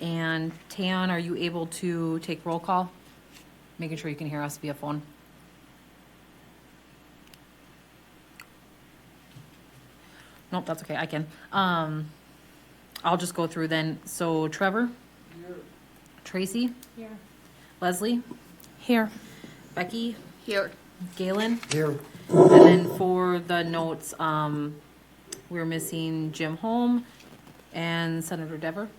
And Tan, are you able to take roll call? Making sure you can hear us via phone. Nope, that's okay, I can. I'll just go through then. So Trevor? Here. Tracy? Here. Leslie? Here. Becky? Here. Galen? Here. And then for the notes, we're missing Jim Holm and Senator Dever.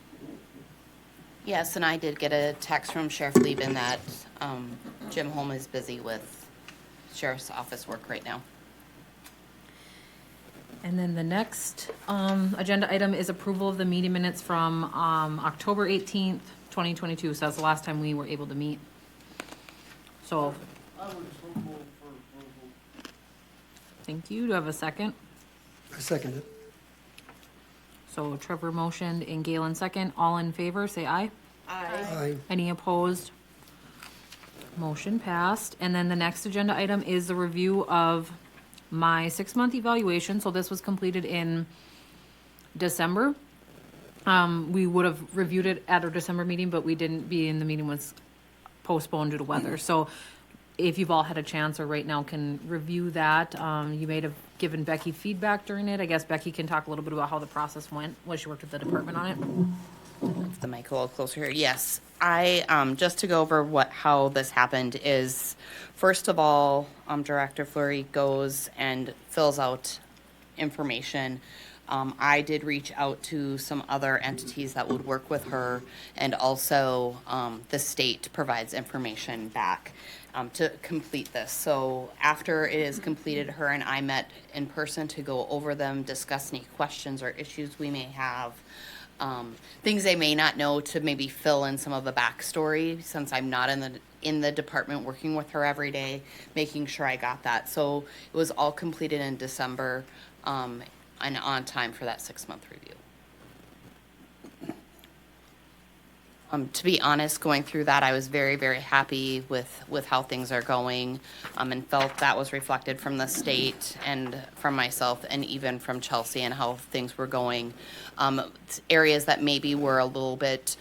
Yes, and I did get a text from Sheriff Lieben that Jim Holm is busy with Sheriff's Office work right now. And then the next agenda item is approval of the meeting minutes from October 18th, 2022. So that's the last time we were able to meet. So, I would so move for approval. thank you. Do I have a second? I second it. So Trevor motioned and Galen second. All in favor, say aye. Aye. Any opposed? Motion passed. And then the next agenda item is the review of my 6-month evaluation. So this was completed in December. We would have reviewed it at our December meeting, but we didn't, being the meeting was postponed due to weather. So if you've all had a chance or right now can review that, you may have given Becky feedback during it. I guess Becky can talk a little bit about how the process went, what she worked with the department on it. The mic a little closer here. Yes, I just to go over how this happened is, first of all, Director Fleury goes and fills out information. I did reach out to some other entities that would work with her, and also the state provides information back to complete this. So after it is completed, her and I met in person to go over them, discuss any questions or issues we may have. Things they may not know, to maybe fill in some of the backstory, since I'm not in the department working with her every day, making sure I got that. So it was all completed in December, and on time for that 6-month review. To be honest, going through that, I was very, very happy with how things are going, and felt that was reflected from the state and from myself and even from Chelsea and how things were going. Areas that maybe were a little bit,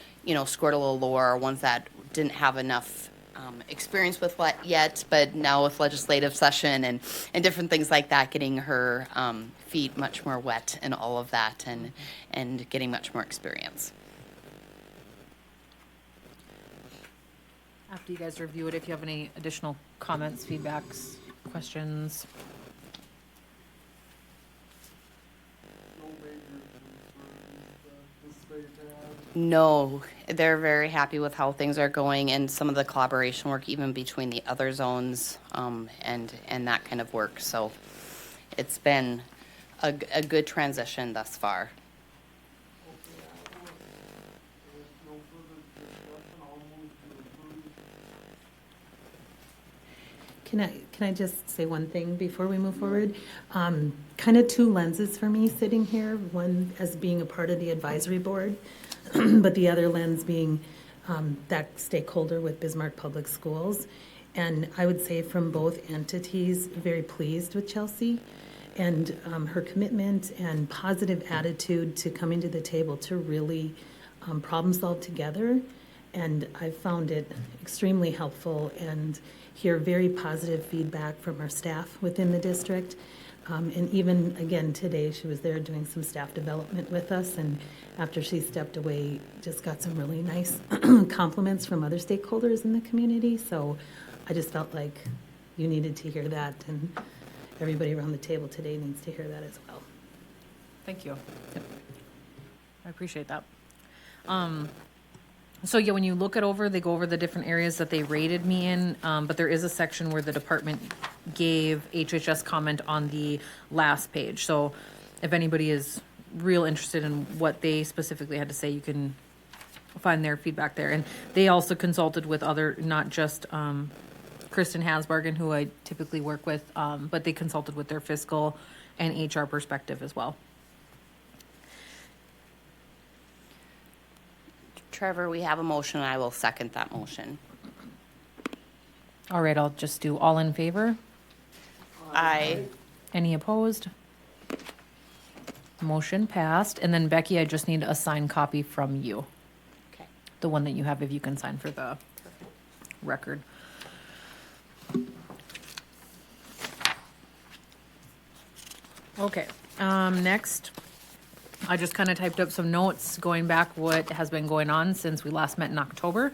scored a little lower, or ones that didn't have enough experience with what yet, but now with legislative session and different things like that, getting her feet much more wet and all of that, and getting much more experience. After you guys review it, if you have any additional comments, feedbacks, questions. No major concerns that the state had. No, they're very happy with how things are going, and some of the collaboration work even between the other zones, and that kind of work. So it's been a good transition thus far. No further discussion, I'll move to approve. Can I just say one thing before we move forward? Kind of two lenses for me sitting here, one as being a part of the advisory board, but the other lens being that stakeholder with Bismarck Public Schools. And I would say from both entities, very pleased with Chelsea and her commitment and positive attitude to coming to the table to really problem solve together. And I found it extremely helpful and hear very positive feedback from our staff within the district. And even, again, today, she was there doing some staff development with us, and after she stepped away, just got some really nice compliments from other stakeholders in the community. So I just felt like you needed to hear that, and everybody around the table today needs to hear that as well. Thank you. I appreciate that. So yeah, when you look it over, they go over the different areas that they rated me in, but there is a section where the department gave HHS comment on the last page. So if anybody is real interested in what they specifically had to say, you can find their feedback there. And they also consulted with other, not just Kristen Hasbargen, who I typically work with, but they consulted with their fiscal and HR perspective as well. Trevor, we have a motion. I will second that motion. All right, I'll just do all in favor. Aye. Any opposed? Motion passed. And then Becky, I just need a signed copy from you. Okay. the one that you have, if you can sign for the record. Okay, next, I just kind of typed up some notes going back what has been going on since we last met in October.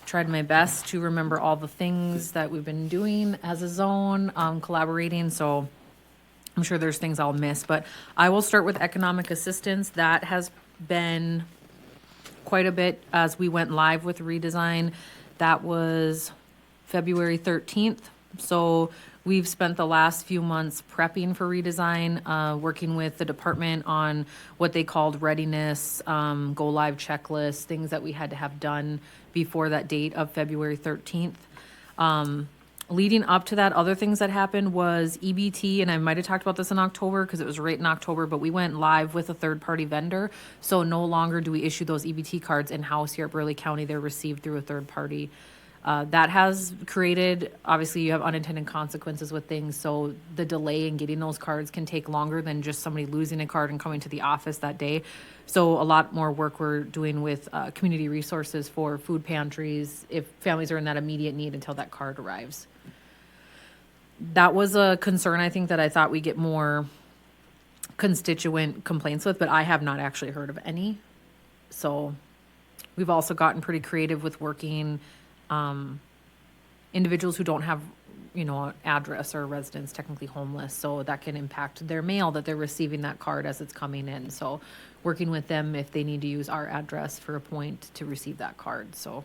Tried my best to remember all the things that we've been doing as a zone, collaborating, so I'm sure there's things I'll miss, but I will start with economic assistance. That has been quite a bit as we went live with redesign. That was February 13th. So we've spent the last few months prepping for redesign, working with the department on what they called readiness, go live checklists, things that we had to have done before that date of February 13th. Leading up to that, other things that happened was EBT, and I might have talked about this in October because it was right in October, but we went live with a third-party vendor. So no longer do we issue those EBT cards in-house here at Burleigh County. They're received through a third party. That has created, obviously you have unintended consequences with things, so the delay in getting those cards can take longer than just somebody losing a card and coming to the office that day. So a lot more work we're doing with community resources for food pantries if families are in that immediate need until that card arrives. That was a concern, I think, that I thought we get more constituent complaints with, but I have not actually heard of any. So we've also gotten pretty creative with working individuals who don't have, an address or residence, technically homeless, so that can impact their mail that they're receiving that card as it's coming in. So working with them if they need to use our address for a point to receive that card. So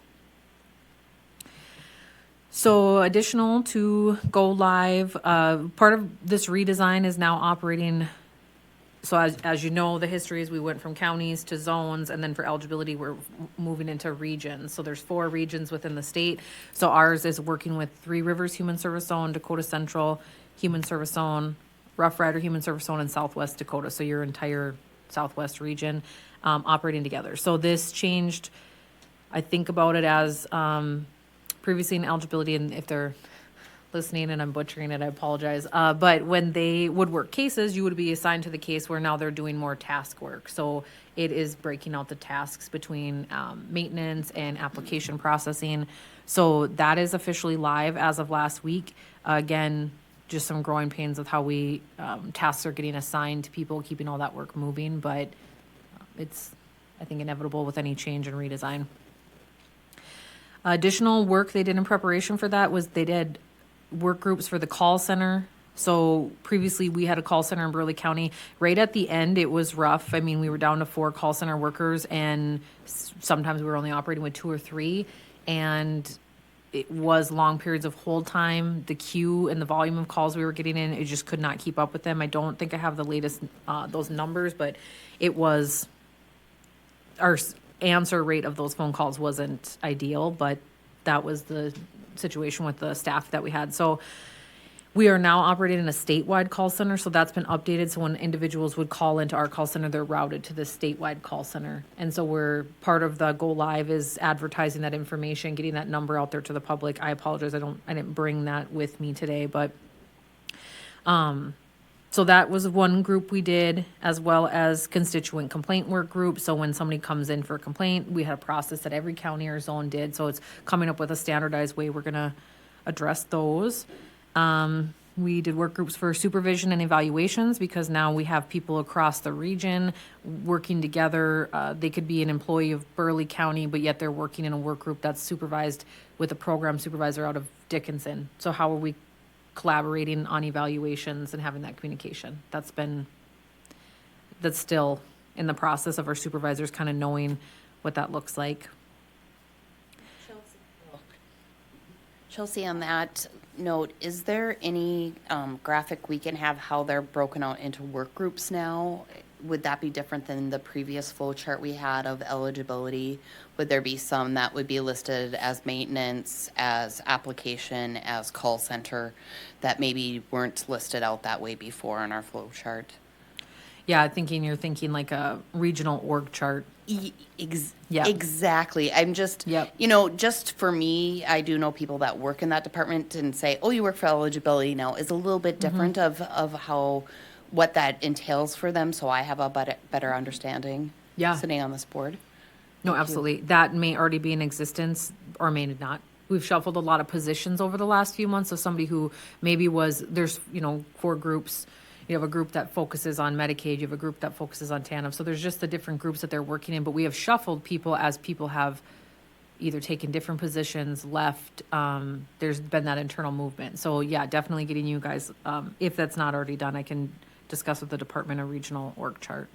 additional to go live, part of this redesign is now operating. So as you know, the history is we went from counties to zones, and then for eligibility, we're moving into regions. So there's 4 regions within the state. So ours is working with 3 Rivers Human Service Zone, Dakota Central Human Service Zone, Rough Rider Human Service Zone, and Southwest Dakota. So your entire Southwest region operating together. So this changed, I think about it as previously in eligibility, and if they're listening and I'm butchering it, I apologize. But when they would work cases, you would be assigned to the case where now they're doing more task work. So it is breaking out the tasks between maintenance and application processing. So that is officially live as of last week. Again, just some growing pains with how we tasks are getting assigned to people, keeping all that work moving. But it's, I think, inevitable with any change and redesign. Additional work they did in preparation for that was they did work groups for the call center. So previously we had a call center in Burleigh County. Right at the end, it was rough. I mean, we were down to 4 call center workers, and sometimes we were only operating with 2 or 3. And it was long periods of hold time. The queue and the volume of calls we were getting in, it just could not keep up with them. I don't think I have the latest, those numbers, but it was, our answer rate of those phone calls wasn't ideal, but that was the situation with the staff that we had. So we are now operating in a statewide call center, so that's been updated. So when individuals would call into our call center, they're routed to the statewide call center. And so we're part of the go live is advertising that information, getting that number out there to the public. I apologize, I didn't bring that with me today, but so that was one group we did, as well as constituent complaint work group. So when somebody comes in for a complaint, we had a process that every county or zone did. So it's coming up with a standardized way we're gonna address those. We did work groups for supervision and evaluations because now we have people across the region working together. They could be an employee of Burleigh County, but yet they're working in a work group that's supervised with a program supervisor out of Dickinson. So how are we collaborating on evaluations and having that communication? That's still in the process of our supervisors kind of knowing what that looks like. Chelsea, on that note, is there any graphic we can have how they're broken out into work groups now? Would that be different than the previous flow chart we had of eligibility? Would there be some that would be listed as maintenance, as application, as call center, that maybe weren't listed out that way before in our flow chart? Yeah, you're thinking like a regional org chart. Yeah. Exactly. I'm just, Yep. Just for me, I do know people that work in that department and say, oh, you work for eligibility now, is a little bit different of how, what that entails for them. So I have a better understanding Yeah. sitting on this board. No, absolutely. That may already be in existence or may not. We've shuffled a lot of positions over the last few months of somebody who maybe there's, 4 groups. You have a group that focuses on Medicaid, you have a group that focuses on TANF. So there's just the different groups that they're working in, but we have shuffled people as people have either taken different positions, left. There's been that internal movement. So yeah, definitely getting you guys, if that's not already done, I can discuss with the department a regional org chart.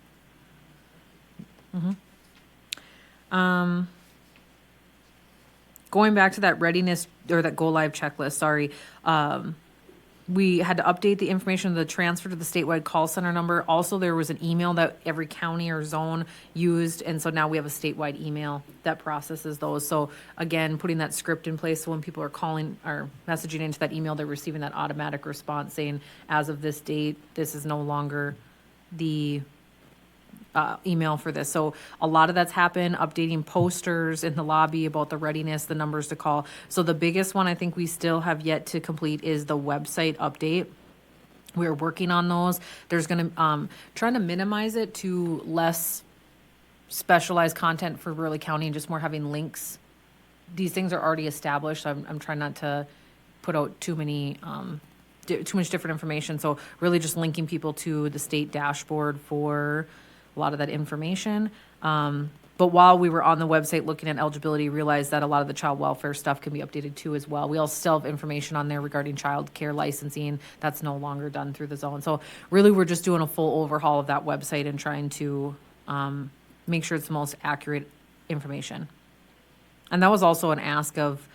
Going back to that readiness or that go live checklist, sorry. We had to update the information of the transfer to the statewide call center number. Also, there was an email that every county or zone used, and so now we have a statewide email that processes those. So again, putting that script in place, so when people are calling or messaging into that email, they're receiving that automatic response saying, as of this date, this is no longer the email for this. So a lot of that's happened, updating posters in the lobby about the readiness, the numbers to call. So the biggest one I think we still have yet to complete is the website update. We're working on those. There's going to, trying to minimize it to less specialized content for Burleigh County and just more having links. These things are already established. I'm trying not to put out too much different information. So really just linking people to the state dashboard for a lot of that information. But while we were on the website looking at eligibility, realized that a lot of the child welfare stuff can be updated too as well. We all still have information on there regarding child care licensing. That's no longer done through the zone. So really, we're just doing a full overhaul of that website and trying to make sure it's the most accurate information. And that was also an ask of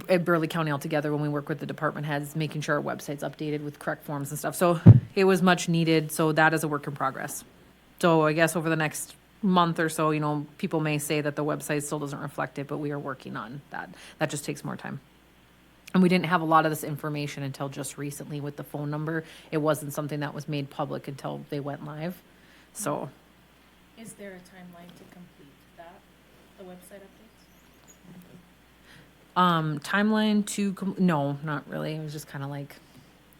at Burleigh County altogether when we work with the department heads, making sure our website's updated with correct forms and stuff. So it was much needed. So that is a work in progress. So I guess over the next month or so, people may say that the website still doesn't reflect it, but we are working on that. That just takes more time. And we didn't have a lot of this information until just recently with the phone number. It wasn't something that was made public until they went live. So Is there a timeline to complete that, the website updates? timeline to, no, not really. It was just kind of like,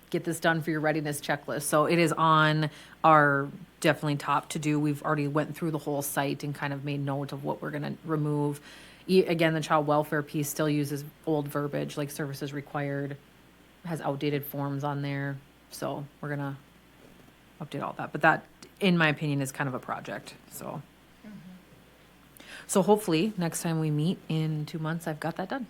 get this done for your readiness checklist. So it is on our definitely top to do. We've already went through the whole site and kind of made note of what we're going to remove. Again, the child welfare piece still uses old verbiage, like services required, has outdated forms on there. So we're going to update all that. But that, in my opinion, is kind of a project. So, so hopefully next time we meet in 2 months, I've got that done.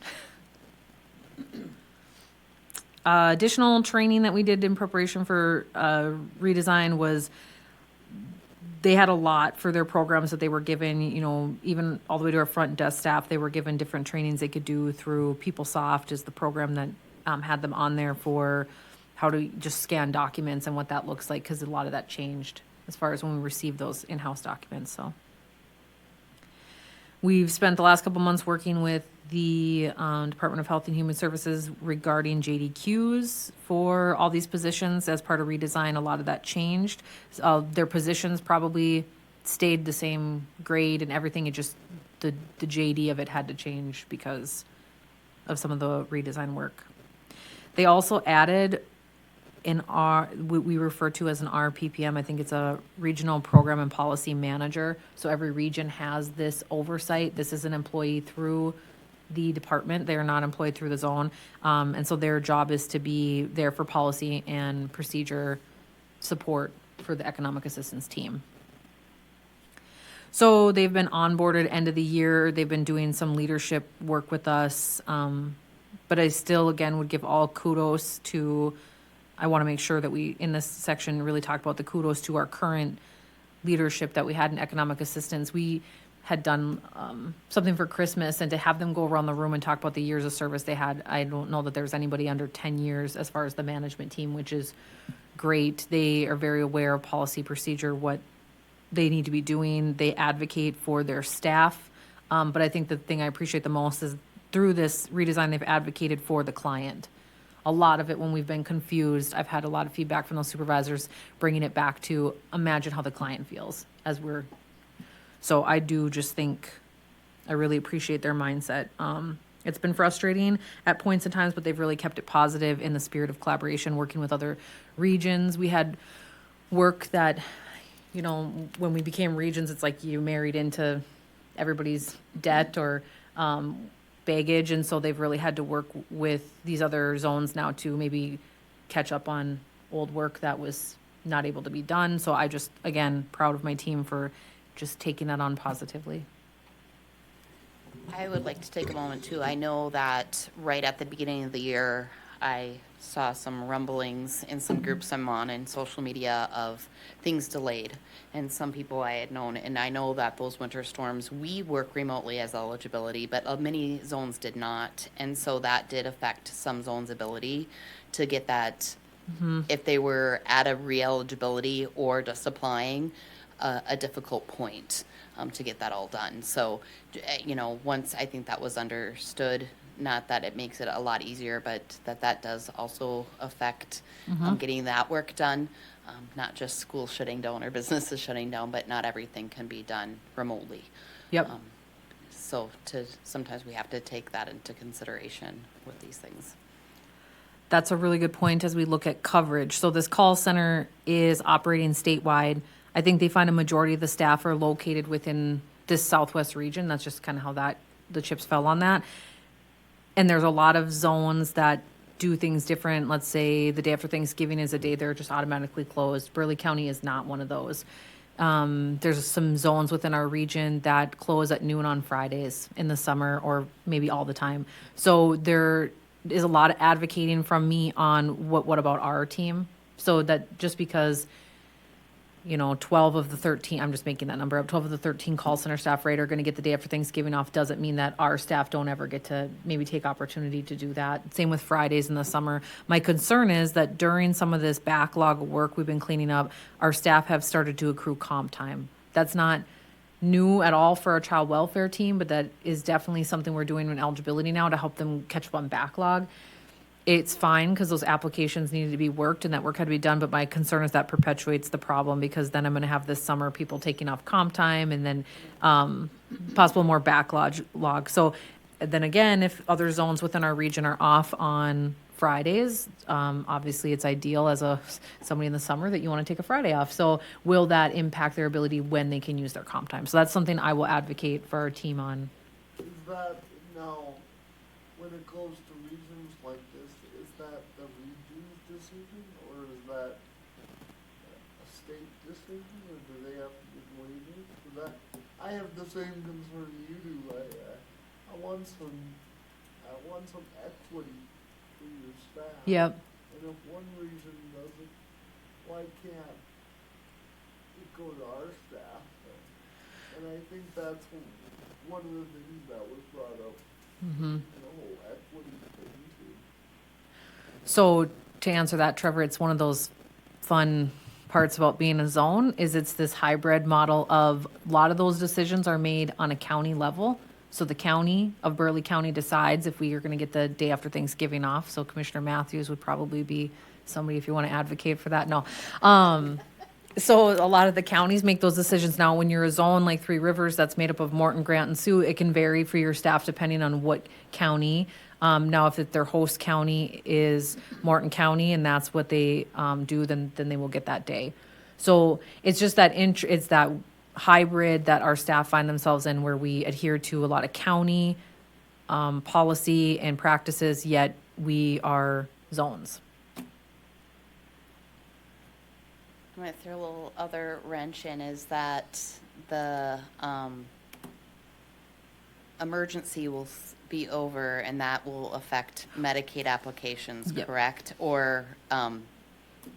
Additional training that we did in preparation for redesign was they had a lot for their programs that they were given, even all the way to our front desk staff. They were given different trainings they could do through PeopleSoft is the program that had them on there for how to just scan documents and what that looks like, because a lot of that changed as far as when we received those in-house documents. So we've spent the last couple months working with the Department of Health and Human Services regarding JDQs for all these positions as part of redesign. A lot of that changed. Their positions probably stayed the same grade and everything. It just, the JD of it had to change because of some of the redesign work. They also added we refer to as an RPPM. I think it's a regional program and policy manager. So every region has this oversight. This is an employee through the department. They are not employed through the zone. And so their job is to be there for policy and procedure support for the economic assistance team. So they've been onboarded end of the year. They've been doing some leadership work with us. But I still, again, would give all kudos to, I want to make sure that we, in this section, really talk about the kudos to our current leadership that we had in economic assistance. We had done something for Christmas, and to have them go around the room and talk about the years of service they had, I don't know that there's anybody under 10 years as far as the management team, which is great. They are very aware of policy procedure, what they need to be doing. They advocate for their staff. But I think the thing I appreciate the most is through this redesign, they've advocated for the client. A lot of it, when we've been confused, I've had a lot of feedback from those supervisors, bringing it back to imagine how the client feels as we're. So I do just think, I really appreciate their mindset. It's been frustrating at points and times, but they've really kept it positive in the spirit of collaboration, working with other regions. We had work that, when we became regions, it's like you married into everybody's debt or baggage, and so they've really had to work with these other zones now to maybe catch up on old work that was not able to be done. So I just, again, proud of my team for just taking that on positively. I would like to take a moment too. I know that right at the beginning of the year, I saw some rumblings in some groups I'm on in social media of things delayed. And some people I had known, and I know that those winter storms, we work remotely as eligibility, but many zones did not. And so that did affect some zones' ability to get that, if they were at a re-eligibility or just applying, a difficult point to get that all done. So, once I think that was understood, not that it makes it a lot easier, but that does also affect getting that work done. Not just school shutting down or businesses shutting down, but not everything can be done remotely. Yep. So sometimes we have to take that into consideration with these things. That's a really good point as we look at coverage. So this call center is operating statewide. I think they find a majority of the staff are located within this southwest region. That's just kind of how the chips fell on that. And there's a lot of zones that do things different. Let's say the day after Thanksgiving is a day they're just automatically closed. Burleigh County is not one of those. There's some zones within our region that close at noon on Fridays in the summer or maybe all the time. So there is a lot of advocating from me on what about our team. So that just because 12 of the 13, I'm just making that number up, 12 of the 13 call center staff are going to get the day after Thanksgiving off doesn't mean that our staff don't ever get to maybe take opportunity to do that. Same with Fridays in the summer. My concern is that during some of this backlog of work we've been cleaning up, our staff have started to accrue comp time. That's not new at all for our child welfare team, but that is definitely something we're doing in eligibility now to help them catch up on backlog. It's fine because those applications needed to be worked and that work had to be done, but my concern is that perpetuates the problem because then I'm going to have this summer people taking off comp time and then possible more backlog. So then again, if other zones within our region are off on Fridays, obviously it's ideal as somebody in the summer that you want to take a Friday off. So will that impact their ability when they can use their comp time? So that's something I will advocate for our team on. Is that now, when it goes to regions like this, is that the region's decision, or is that a state decision, or do they have to give waivers? 'Cause I have the same concern you do. I want some equity for your staff. Yep. And if one region does it, why can't it go to our staff? And I think that's one of the things that was brought up. The whole equity thing too. So to answer that, Trevor, it's one of those fun parts about being a zone is it's this hybrid model of a lot of those decisions are made on a county level. So the county of Burleigh County decides if we are going to get the day after Thanksgiving off. So Commissioner Matthews would probably be somebody if you want to advocate for that. No. So a lot of the counties make those decisions now. When you're a zone like Three Rivers that's made up of Morton, Grant, and Sioux, it can vary for your staff depending on what county. Now, if their host county is Morton County and that's what they do, then they will get that day. So it's just that it's that hybrid that our staff find themselves in where we adhere to a lot of county policy and practices, yet we are zones. I'm going to throw a little other wrench in is that the emergency will be over and that will affect Medicaid applications, Yep. correct? Or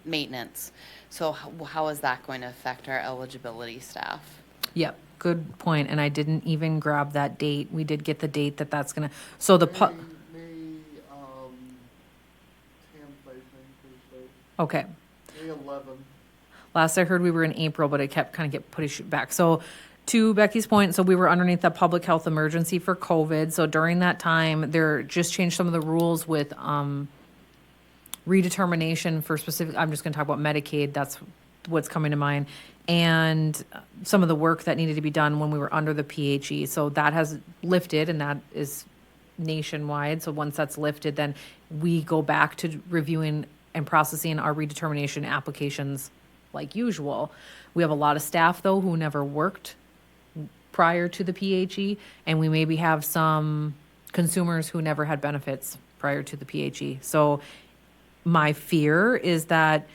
maintenance. So how is that going to affect our eligibility staff? Yep, good point. And I didn't even grab that date. We did get the date that's gonna, so the, May 10th, I think, or so. okay. May 11th. Last I heard we were in April, but it kept pushed back. So to Becky's point, so we were underneath the public health emergency for COVID. So during that time, they're just changed some of the rules with redetermination for specific, I'm just gonna talk about Medicaid, that's what's coming to mind. And some of the work that needed to be done when we were under the PHE. So that has lifted and that is nationwide. So once that's lifted, then we go back to reviewing and processing our redetermination applications like usual. We have a lot of staff though who never worked prior to the PHE, and we maybe have some consumers who never had benefits prior to the PHE. So my fear is that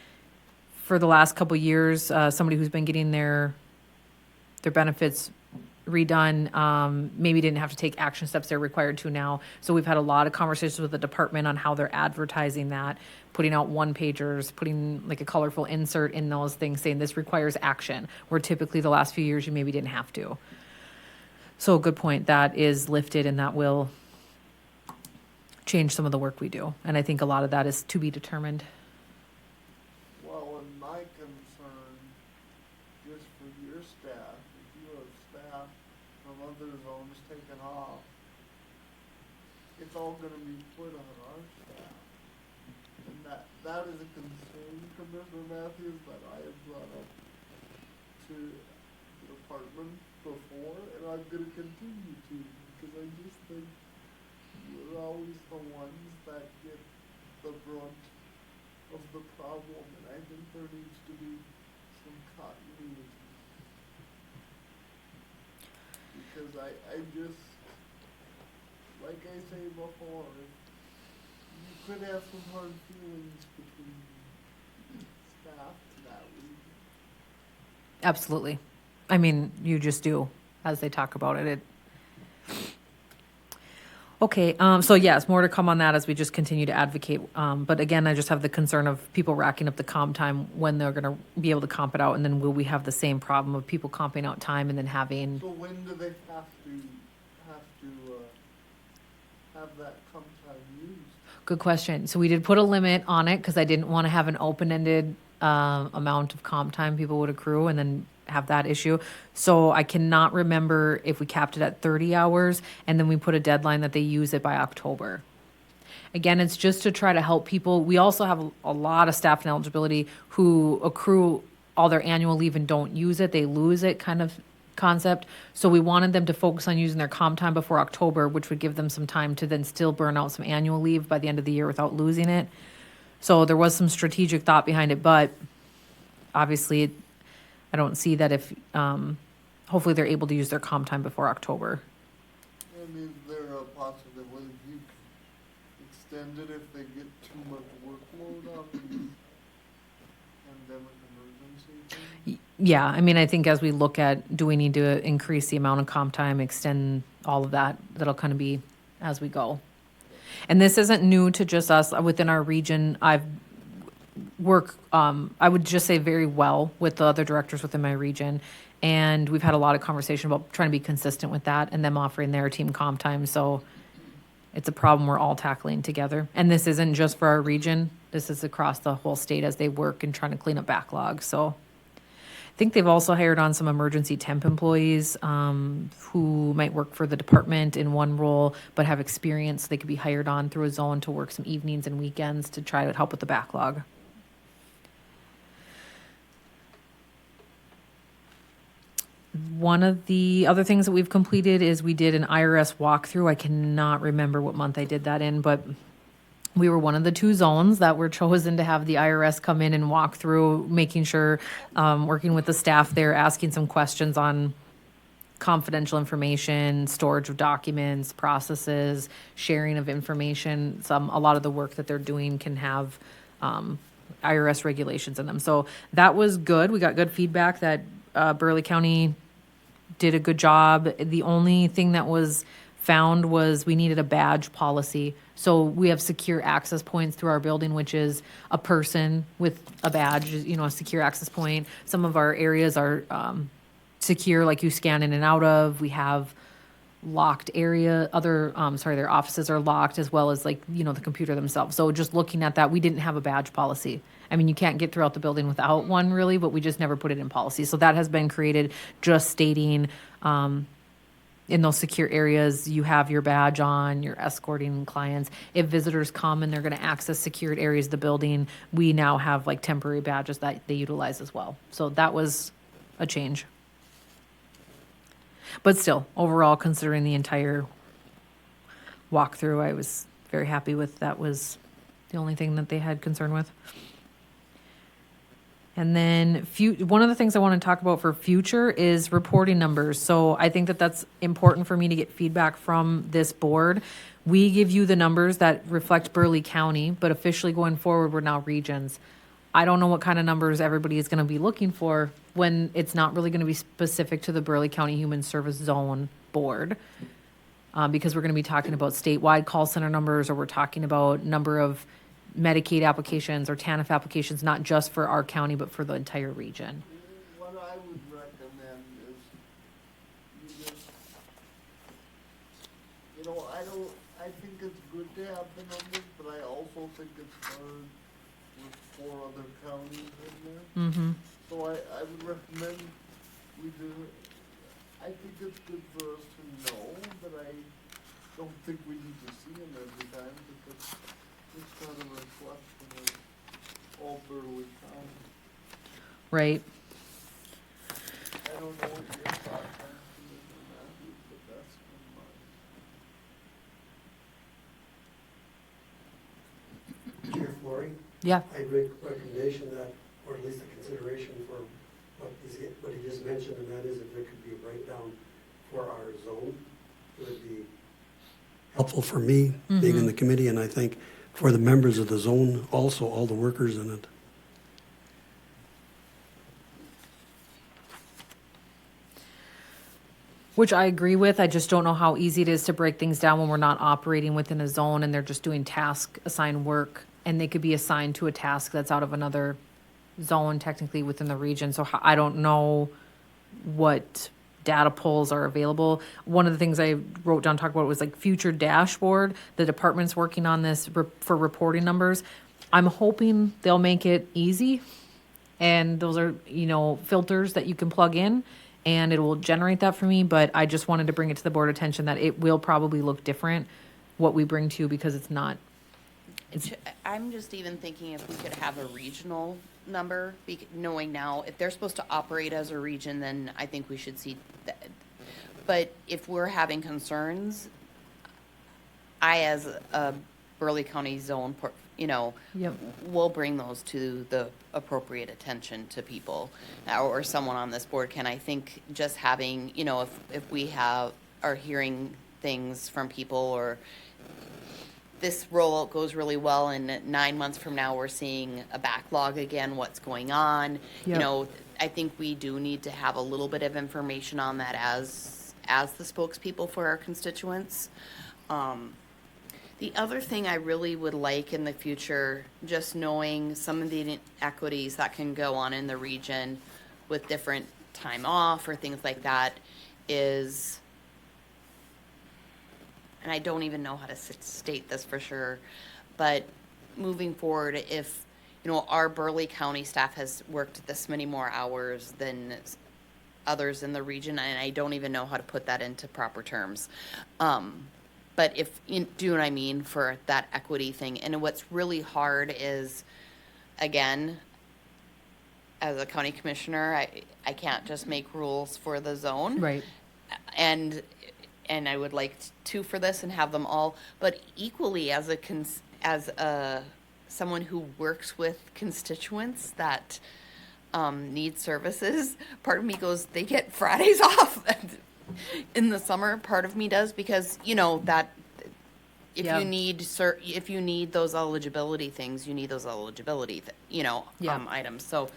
for the last couple years, somebody who's been getting their benefits redone, maybe didn't have to take action steps they're required to now. So we've had a lot of conversations with the department on how they're advertising that, putting out one-pagers, putting like a colorful insert in those things saying this requires action, where typically the last few years you maybe didn't have to. So good point. That is lifted and that will change some of the work we do. And I think a lot of that is to be determined. Well, and my concern, just for your staff, if you have staff from other zones taken off, it's all gonna be put on our staff. And that is a concern, Commissioner Matthews, that I have brought up to the department before, and I'm gonna continue to, because I just think we're always the ones that get the brunt of the problem, and I think there needs to be some continuity. Because I just, like I say before, you could have some hard feelings between staff to that region. Absolutely. I mean, you just do, as they talk about it. Okay, so yes, more to come on that as we just continue to advocate. But again, I just have the concern of people racking up the comp time when they're gonna be able to comp it out, and then will we have the same problem of people comping out time and then having, So when do they have to have that comp time used? good question. So we did put a limit on it because I didn't want to have an open-ended amount of comp time people would accrue and then have that issue. So I cannot remember if we capped it at 30 hours and then we put a deadline that they use it by October. Again, it's just to try to help people. We also have a lot of staff and eligibility who accrue all their annual leave and don't use it. They lose it kind of concept. So we wanted them to focus on using their comp time before October, which would give them some time to then still burn out some annual leave by the end of the year without losing it. So there was some strategic thought behind it, but obviously I don't see that if, hopefully they're able to use their comp time before October. And is there a possibility you can extend it if they get too much workload on the pandemic emergency thing? Yeah, I mean, I think as we look at, do we need to increase the amount of comp time, extend all of that, that'll kind of be as we go. And this isn't new to just us within our region. I've worked, I would just say very well with the other directors within my region. And we've had a lot of conversation about trying to be consistent with that and them offering their team comp time. So it's a problem we're all tackling together. And this isn't just for our region. This is across the whole state as they work and trying to clean up backlogs. So I think they've also hired on some emergency temp employees who might work for the department in one role, but have experience. They could be hired on through a zone to work some evenings and weekends to try to help with the backlog. One of the other things that we've completed is we did an IRS walkthrough. I cannot remember what month I did that in, but we were one of the 2 zones that were chosen to have the IRS come in and walk through, making sure, working with the staff there, asking some questions on confidential information, storage of documents, processes, sharing of information. A lot of the work that they're doing can have IRS regulations in them. So that was good. We got good feedback that Burleigh County did a good job. The only thing that was found was we needed a badge policy. So we have secure access points through our building, which is a person with a badge, a secure access point. Some of our areas are secure, like you scan in and out of. We have locked area, their offices are locked, as well as the computer themselves. So just looking at that, we didn't have a badge policy. I mean, you can't get throughout the building without one really, but we just never put it in policy. So that has been created, just stating, in those secure areas, you have your badge on, you're escorting clients. If visitors come and they're going to access secured areas of the building, we now have temporary badges that they utilize as well. So that was a change. But still, overall, considering the entire walkthrough, I was very happy with that. Was the only thing that they had concern with. And then one of the things I want to talk about for future is reporting numbers. So I think that that's important for me to get feedback from this board. We give you the numbers that reflect Burleigh County, but officially going forward, we're now regions. I don't know what kind of numbers everybody is going to be looking for when it's not really going to be specific to the Burleigh County Human Service Zone Board. Because we're going to be talking about statewide call center numbers, or we're talking about number of Medicaid applications or TANF applications, not just for our county, but for the entire region. What I would recommend is you just, I think it's good to have the numbers, but I also think it's hard with 4 other counties in there. Mm-hmm. So I would recommend we do, I think it's good for us to know, but I don't think we need to see them every time, because it's kind of a reflection of all Burleigh County. Right. I don't know what your thoughts on that is, but that's mine. Chair Flory, Yeah. I'd make a recommendation that, or at least a consideration for what he just mentioned, and that is if there could be a breakdown for our zone, it would be helpful for me, being in the committee, and I think for the members of the zone, also all the workers in it. Which I agree with. I just don't know how easy it is to break things down when we're not operating within a zone and they're just doing task assigned work, and they could be assigned to a task that's out of another zone technically within the region. So I don't know what data pulls are available. One of the things I wrote down, talk about was like future dashboard. The department's working on this for reporting numbers. I'm hoping they'll make it easy, and those are, filters that you can plug in, and it will generate that for me. But I just wanted to bring it to the board attention that it will probably look different what we bring to you, because it's not. I'm just even thinking if we could have a regional number, knowing now if they're supposed to operate as a region, then I think we should see that. But if we're having concerns, I, as a Burleigh County zone, Yep. will bring those to the appropriate attention to people, or someone on this board can. I think just having, if we are hearing things from people, or this rollout goes really well and 9 months from now we're seeing a backlog again, what's going on? Yep. I think we do need to have a little bit of information on that as the spokespeople for our constituents. The other thing I really would like in the future, just knowing some of the equities that can go on in the region with different time off or things like that, is, and I don't even know how to state this for sure, but moving forward, if, our Burleigh County staff has worked this many more hours than others in the region, and I don't even know how to put that into proper terms. But if you do what I mean, for that equity thing. And what's really hard is, again, as a county commissioner, I can't just make rules for the zone. Right. And I would like to for this and have them all, but equally as someone who works with constituents that need services, part of me goes, they get Fridays off in the summer. Part of me does, because that if Yeah. if you need those eligibility things, you need those eligibility items. So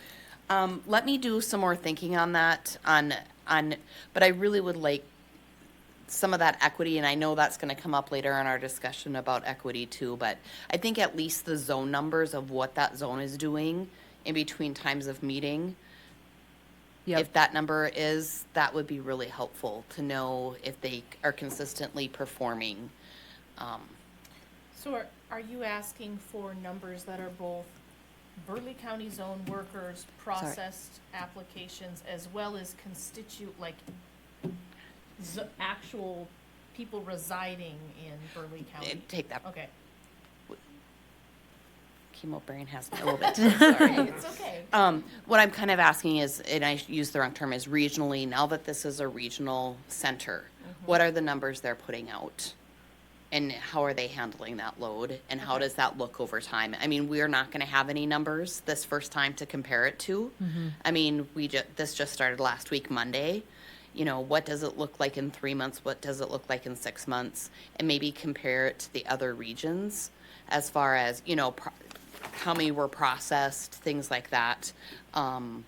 let me do some more thinking on that, but I really would like some of that equity, and I know that's going to come up later in our discussion about equity too, but I think at least the zone numbers of what that zone is doing in between times of meeting. Yep. If that number is, that would be really helpful to know if they are consistently performing. So are you asking for numbers that are both Burleigh County zone workers, processed applications, as well as actual people residing in Burleigh County? Take that. Okay, Chemo brain has me a little bit. Sorry. it's okay. What I'm kind of asking is, and I use the wrong term, is regionally, now that this is a regional center, what are the numbers they're putting out? and how are they handling that load, and how does that look over time? I mean, we're not gonna have any numbers this first time to compare it to. I mean, this just started last week, Monday. You know, what does it look like in 3 months? What does it look like in 6 months? And maybe compare it to the other regions as far as, you know, how many were processed, things like that. And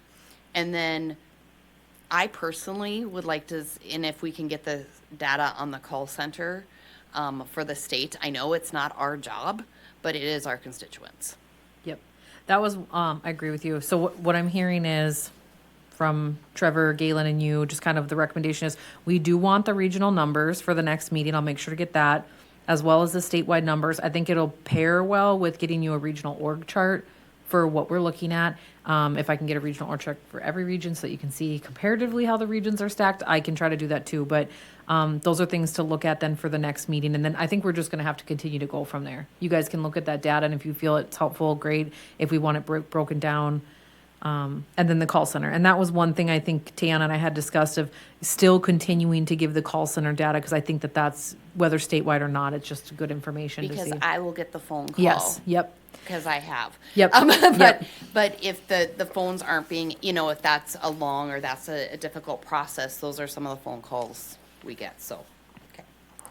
then I personally would like to, and if we can get the data on the call center for the state, I know it's not our job, but it is our constituents. Yep. That was, I agree with you. So what I'm hearing is from Trevor, Galen, and you, just kind of the recommendation is we do want the regional numbers for the next meeting. I'll make sure to get that, as well as the statewide numbers. I think it'll pair well with getting you a regional org chart for what we're looking at. If I can get a regional org chart for every region so that you can see comparatively how the regions are stacked, I can try to do that too. But those are things to look at then for the next meeting. And then I think we're just going to have to continue to go from there. You guys can look at that data, and if you feel it's helpful, great. If we want it broken down, and then the call center. And that was one thing I think Tiana and I had discussed, of still continuing to give the call center data, because I think that that's, whether statewide or not, it's just good information to Because see. I will get the phone call. Yes, yep. Because I have. Yep, But, yep. but if the phones aren't being, you know, if that's a long or that's a difficult process, those are some of the phone calls we get, so, okay.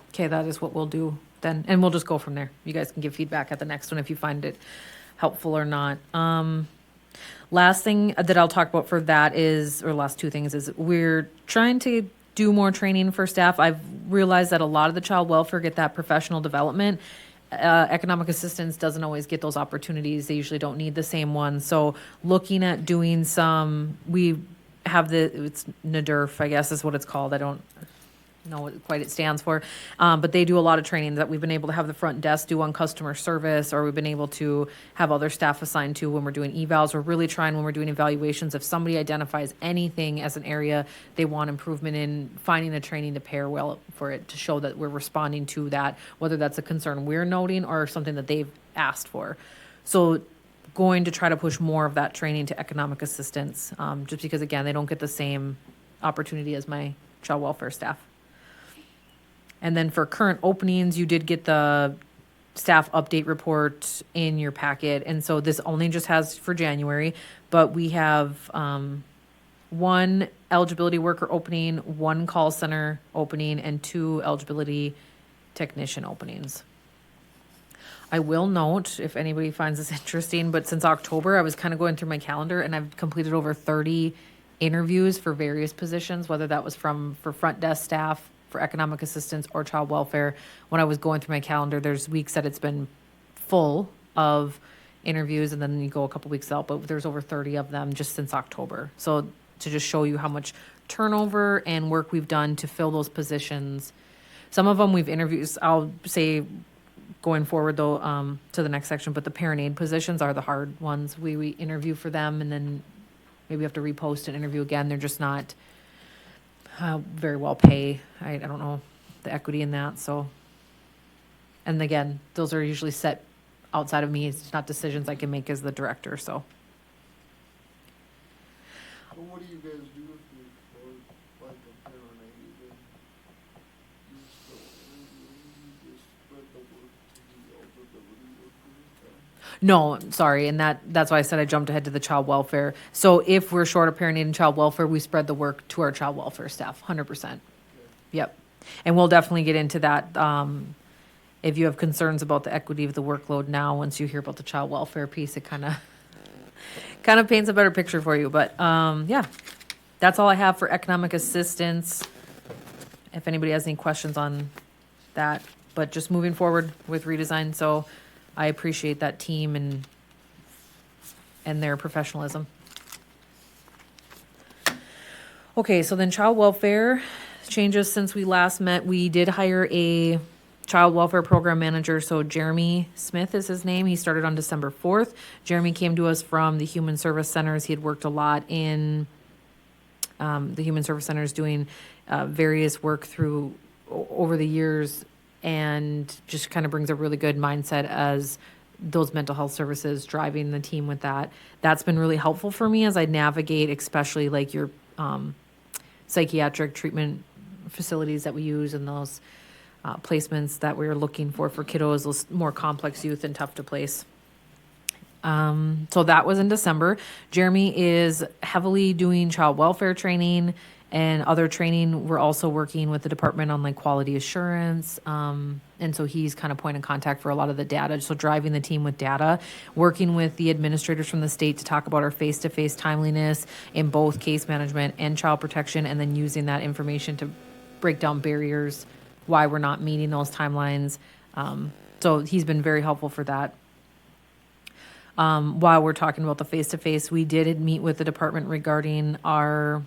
Okay, that is what we'll do then, and we'll just go from there. You guys can give feedback at the next one if you find it helpful or not. Last thing that I'll talk about for that is, or last two things, is we're trying to do more training for staff. I've realized that a lot of the child welfare get that professional development. Economic assistance doesn't always get those opportunities. They usually don't need the same ones. So looking at doing some, we have it's NADERF, I guess is what it's called. I don't know what quite it stands for. But they do a lot of training that we've been able to have the front desk do on customer service, or we've been able to have other staff assigned to when we're doing evals. We're really trying, when we're doing evaluations, if somebody identifies anything as an area they want improvement in, finding the training to pair well for it, to show that we're responding to that, whether that's a concern we're noting or something that they've asked for. So going to try to push more of that training to economic assistance, just because, again, they don't get the same opportunity as my child welfare staff. And then for current openings, you did get the staff update report in your packet. And so this only just has for January, but we have one eligibility worker opening, one call center opening, and 2 eligibility technician openings. I will note, if anybody finds this interesting, but since October, I was kind of going through my calendar, and I've completed over 30 interviews for various positions, whether that was for front desk staff, for economic assistance, or child welfare. When I was going through my calendar, there's weeks that it's been full of interviews, and then you go a couple weeks out, but there's over 30 of them just since October. So to just show you how much turnover and work we've done to fill those positions. Some of them we've interviewed, I'll say going forward though, to the next section, but the parent aid positions are the hard ones. We interview for them, and then maybe we have to repost and interview again. They're just not very well pay. I don't know the equity in that. So, and again, those are usually set outside of me. It's not decisions I can make as the director. So, So what do you guys do if you, for like a parent aid, and you still interviewing, you just spread the work to the eligibility workers then? no, sorry, and that's why I said I jumped ahead to the child welfare. So if we're short of parent aid and child welfare, we spread the work to our child welfare staff, 100%. Yep, and we'll definitely get into that. If you have concerns about the equity of the workload now, once you hear about the child welfare piece, it kind of paints a better picture for you. But yeah, that's all I have for economic assistance. If anybody has any questions on that, but just moving forward with redesign. So I appreciate that team and their professionalism. Okay, so then child welfare changes since we last met. We did hire a child welfare program manager. So Jeremy Smith is his name. He started on December 4th. Jeremy came to us from the Human Service Centers. He had worked a lot in the Human Service Centers doing various work through over the years, and just kind of brings a really good mindset as those mental health services, driving the team with that. That's been really helpful for me as I navigate, especially like your psychiatric treatment facilities that we use, and those placements that we were looking for kiddos, those more complex youth and tough to place. So that was in December. Jeremy is heavily doing child welfare training and other training. We're also working with the department on like quality assurance. And so he's kind of point of contact for a lot of the data. So driving the team with data, working with the administrators from the state to talk about our face-to-face timeliness in both case management and child protection, and then using that information to break down barriers, why we're not meeting those timelines. So he's been very helpful for that. While we're talking about the face-to-face, we did meet with the department regarding our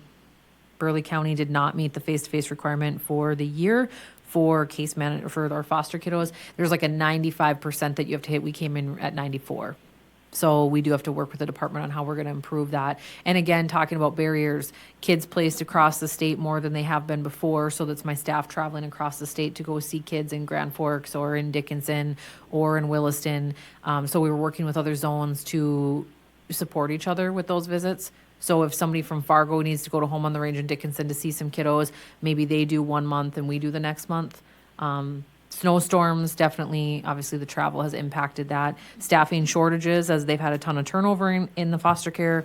Burleigh County did not meet the face-to-face requirement for the year for case management for our foster kiddos. There's like a 95% that you have to hit. We came in at 94. So we do have to work with the department on how we're going to improve that. And again, talking about barriers, kids placed across the state more than they have been before. So that's my staff traveling across the state to go see kids in Grand Forks or in Dickinson or in Williston. So we were working with other zones to support each other with those visits. So if somebody from Fargo needs to go to Home on the Range in Dickinson to see some kiddos, maybe they do 1 month and we do the next month. Snowstorms, definitely, obviously the travel has impacted that. Staffing shortages, as they've had a ton of turnover in the foster care.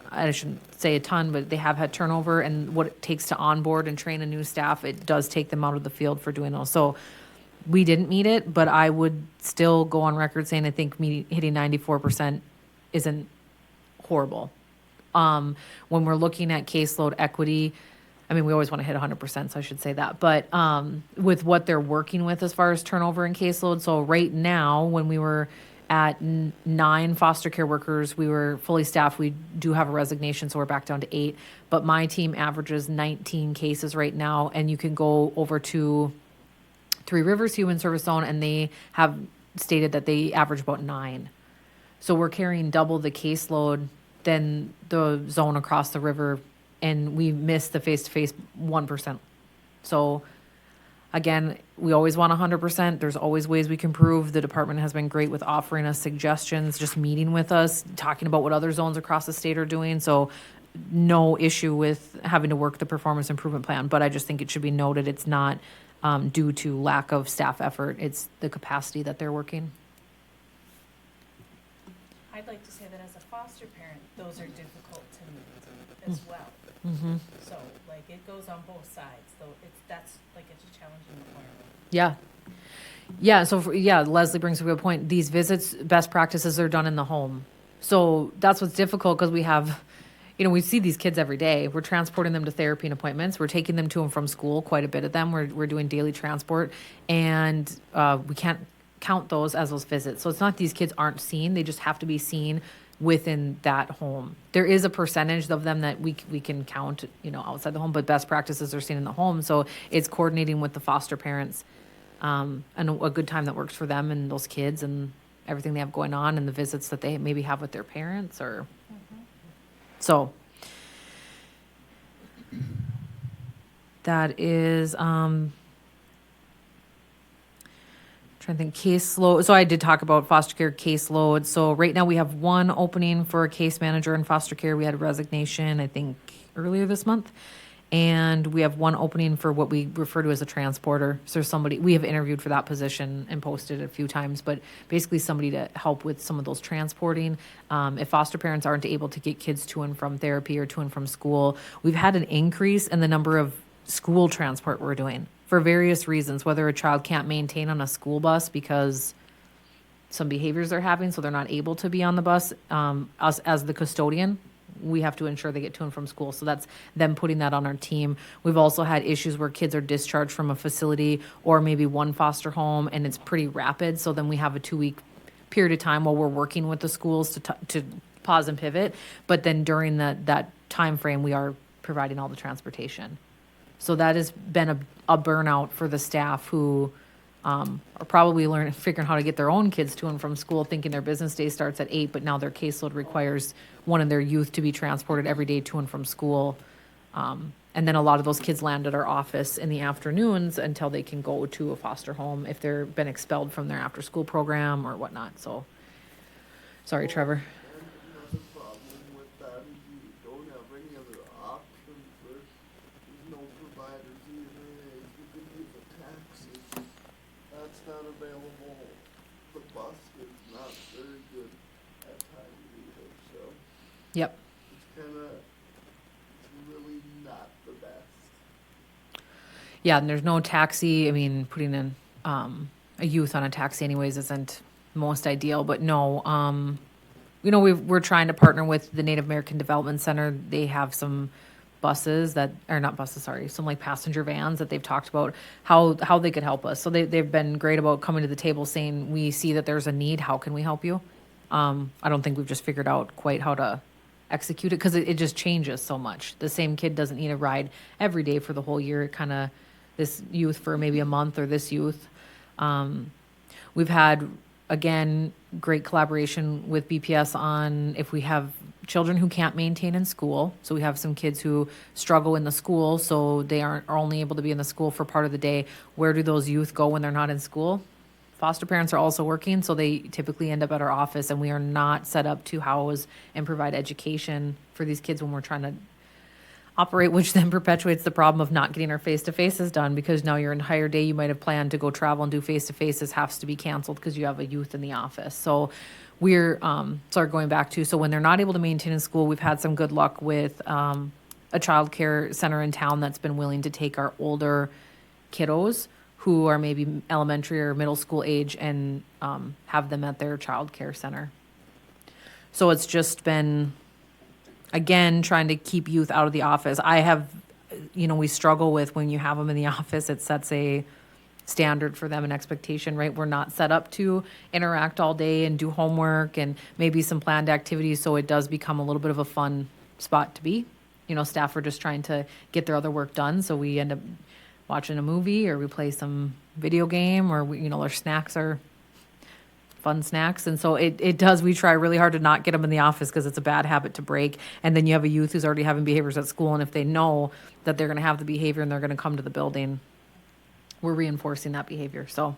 I shouldn't say a ton, but they have had turnover, and what it takes to onboard and train a new staff, it does take them out of the field for doing those. So we didn't meet it, but I would still go on record saying I think hitting 94% isn't horrible. When we're looking at caseload equity, I mean, we always want to hit 100%, so I should say that. But with what they're working with as far as turnover and caseload, so right now, when we were at 9 foster care workers, we were fully staffed. We do have a resignation, so we're back down to 8. But my team averages 19 cases right now, and you can go over to Three Rivers Human Service Zone, and they have stated that they average about 9. So we're carrying double the caseload than the zone across the river, and we missed the face-to-face 1%. So again, we always want 100%. There's always ways we can improve. The department has been great with offering us suggestions, just meeting with us, talking about what other zones across the state are doing. So no issue with having to work the performance improvement plan, but I just think it should be noted it's not due to lack of staff effort. It's the capacity that they're working. I'd like to say that as a foster parent, those are difficult to meet as well. Mm-hmm. So, like, it goes on both sides, though that's a challenging requirement. Yeah. Yeah, so Leslie brings up a good point. These visits, best practices are done in the home. So that's what's difficult because we have, we see these kids every day. We're transporting them to therapy and appointments. We're taking them to and from school, quite a bit of them. We're doing daily transport, and we can't count those as those visits. So it's not these kids aren't seen. They just have to be seen within that home. There is a percentage of them that we can count, outside the home, but best practices are seen in the home. So it's coordinating with the foster parents, and a good time that works for them and those kids and everything they have going on, and the visits that they maybe have with their parents or, so that is, trying to think caseload. So I did talk about foster care caseload. So right now we have 1 opening for a case manager in foster care. We had a resignation, I think, earlier this month. And we have 1 opening for what we refer to as a transporter. So we have interviewed for that position and posted it a few times, but basically somebody to help with some of those transporting. If foster parents aren't able to get kids to and from therapy or to and from school, we've had an increase in the number of school transport we're doing for various reasons, whether a child can't maintain on a school bus because some behaviors they're having, so they're not able to be on the bus. Us as the custodian, we have to ensure they get to and from school. So that's them putting that on our team. We've also had issues where kids are discharged from a facility or maybe one foster home, and it's pretty rapid. So then we have a 2-week period of time while we're working with the schools to pause and pivot. But then during that time frame, we are providing all the transportation. So that has been a burnout for the staff who are probably figuring how to get their own kids to and from school, thinking their business day starts at 8, but now their caseload requires one of their youth to be transported every day to and from school. And then a lot of those kids land at our office in the afternoons until they can go to a foster home if they've been expelled from their after-school program or whatnot. So, sorry, Trevor. And another problem with that is you don't have any other options. There's no providers either. You could use a taxi. not available, the bus is not very good at times either, so Yep. it's really not the best. Yeah, and there's no taxi. I mean, putting in a youth on a taxi anyways isn't most ideal, but no, we're trying to partner with the Native American Development Center. They have some buses that are not buses, sorry, some like passenger vans that they've talked about how they could help us. So they've been great about coming to the table saying, we see that there's a need. How can we help you? I don't think we've just figured out quite how to execute it because it just changes so much. The same kid doesn't need a ride every day for the whole year. It kind of this youth for maybe a month or this youth. We've had, again, great collaboration with BPS on if we have children who can't maintain in school. So we have some kids who struggle in the school, so they are only able to be in the school for part of the day. Where do those youth go when they're not in school? Foster parents are also working, so they typically end up at our office, and we are not set up to house and provide education for these kids when we're trying to operate, which then perpetuates the problem of not getting our face-to-faces done, because now your entire day you might have planned to go travel and do face-to-faces has to be canceled because you have a youth in the office. So we're going back to, so when they're not able to maintain in school, we've had some good luck with a child care center in town that's been willing to take our older kiddos who are maybe elementary or middle school age and have them at their child care center. So it's just been, again, trying to keep youth out of the office. We struggle with when you have them in the office, it sets a standard for them, an expectation, right? We're not set up to interact all day and do homework and maybe some planned activities, so it does become a little bit of a fun spot to be. Staff are just trying to get their other work done, so we end up watching a movie or we play some video game, or our snacks are fun snacks. And so we try really hard to not get them in the office because it's a bad habit to break. And then you have a youth who's already having behaviors at school, and if they know that they're going to have the behavior and they're going to come to the building, we're reinforcing that behavior. So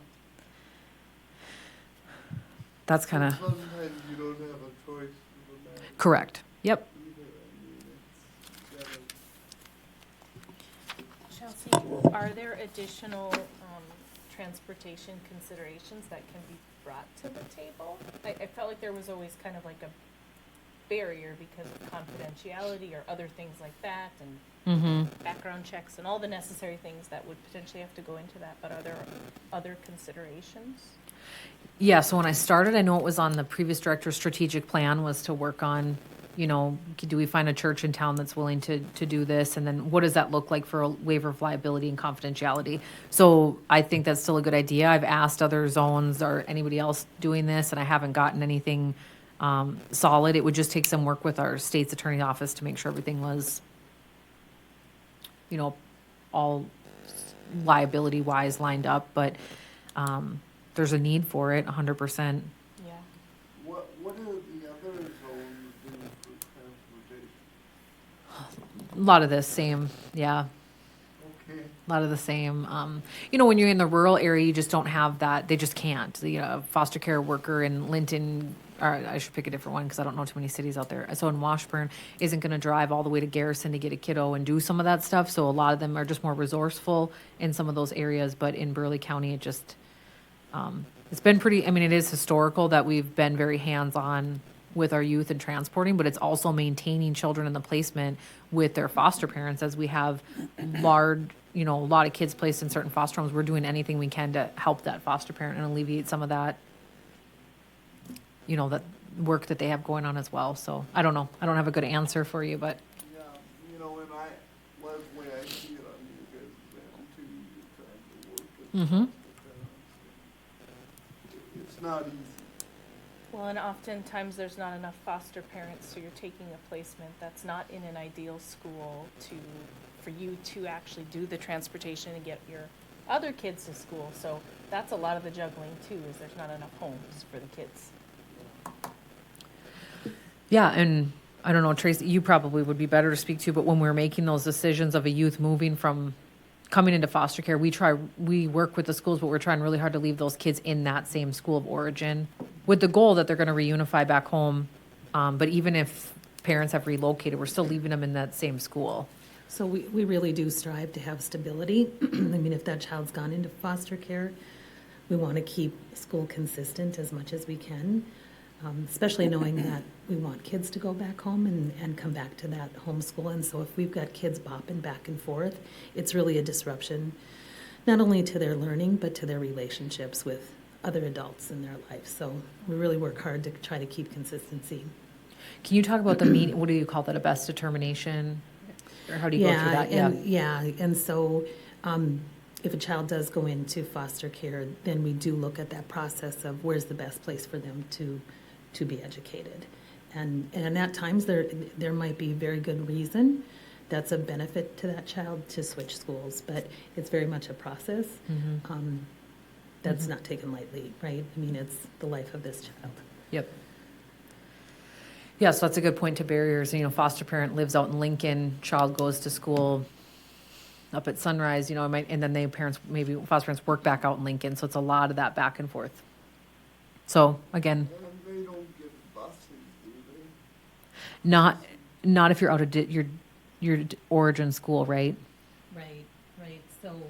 that's kind of Sometimes you don't have a choice with that correct. Yep. either. I mean, it's Chelsea, are there additional transportation considerations that can be brought to the table? I felt like there was always kind of like a barrier because of confidentiality or other things like that, and background checks and all the necessary things that would potentially have to go into that. But are there other considerations? Yeah, so when I started, I know it was on the previous director's strategic plan was to work on, do we find a church in town that's willing to do this? And then what does that look like for a waiver of liability and confidentiality? So I think that's still a good idea. I've asked other zones or anybody else doing this, and I haven't gotten anything solid. It would just take some work with our state's attorney's office to make sure everything was, all liability-wise lined up. But there's a need for it, 100%. Yeah. what do the other zones do for transportation? A lot of the same, yeah. Okay. A lot of the same. When you're in the rural area, you just don't have that. They just can't. The foster care worker in Linton, or I should pick a different one because I don't know too many cities out there. So in Washburn, isn't going to drive all the way to Garrison to get a kiddo and do some of that stuff. So a lot of them are just more resourceful in some of those areas. But in Burleigh County, it just, it's been pretty, it is historical that we've been very hands-on with our youth and transporting, but it's also maintaining children in the placement with their foster parents. As we have a lot of kids placed in certain foster homes, we're doing anything we can to help that foster parent and alleviate some of that, that work that they have going on as well. So I don't know. I don't have a good answer for you, but Yeah, and Leslie, I see it on you guys' end too, you're trying to work with Mhm. foster parents. It's not easy. Well, and oftentimes there's not enough foster parents, so you're taking a placement that's not in an ideal school for you to actually do the transportation and get your other kids to school. So that's a lot of the juggling too, is there's not enough homes for the kids. yeah. And I don't know, Tracy, you probably would be better to speak to, but when we're making those decisions of a youth moving from coming into foster care, we work with the schools, but we're trying really hard to leave those kids in that same school of origin with the goal that they're going to reunify back home. But even if parents have relocated, we're still leaving them in that same school. So we really do strive to have stability. If that child's gone into foster care, we want to keep school consistent as much as we can, especially knowing that we want kids to go back home and come back to that homeschool. And so if we've got kids bopping back and forth, it's really a disruption, not only to their learning, but to their relationships with other adults in their life. So we really work hard to try to keep consistency. Can you talk about the meeting, what do you call that, a best determination? Or how do you go through that? And so if a child does go into foster care, then we do look at that process of where's the best place for them to be educated. And at times there might be very good reason that's a benefit to that child to switch schools, but it's very much a process that's not taken lightly, right? I mean, it's the life of this child. Yep. Yeah, so that's a good point to barriers. You know, foster parent lives out in Lincoln, child goes to school up at Sunrise, you know, and then maybe foster parents work back out in Lincoln. So it's a lot of that back and forth. So again, And they don't get buses, do they? not if you're out of your origin school, right? Right. So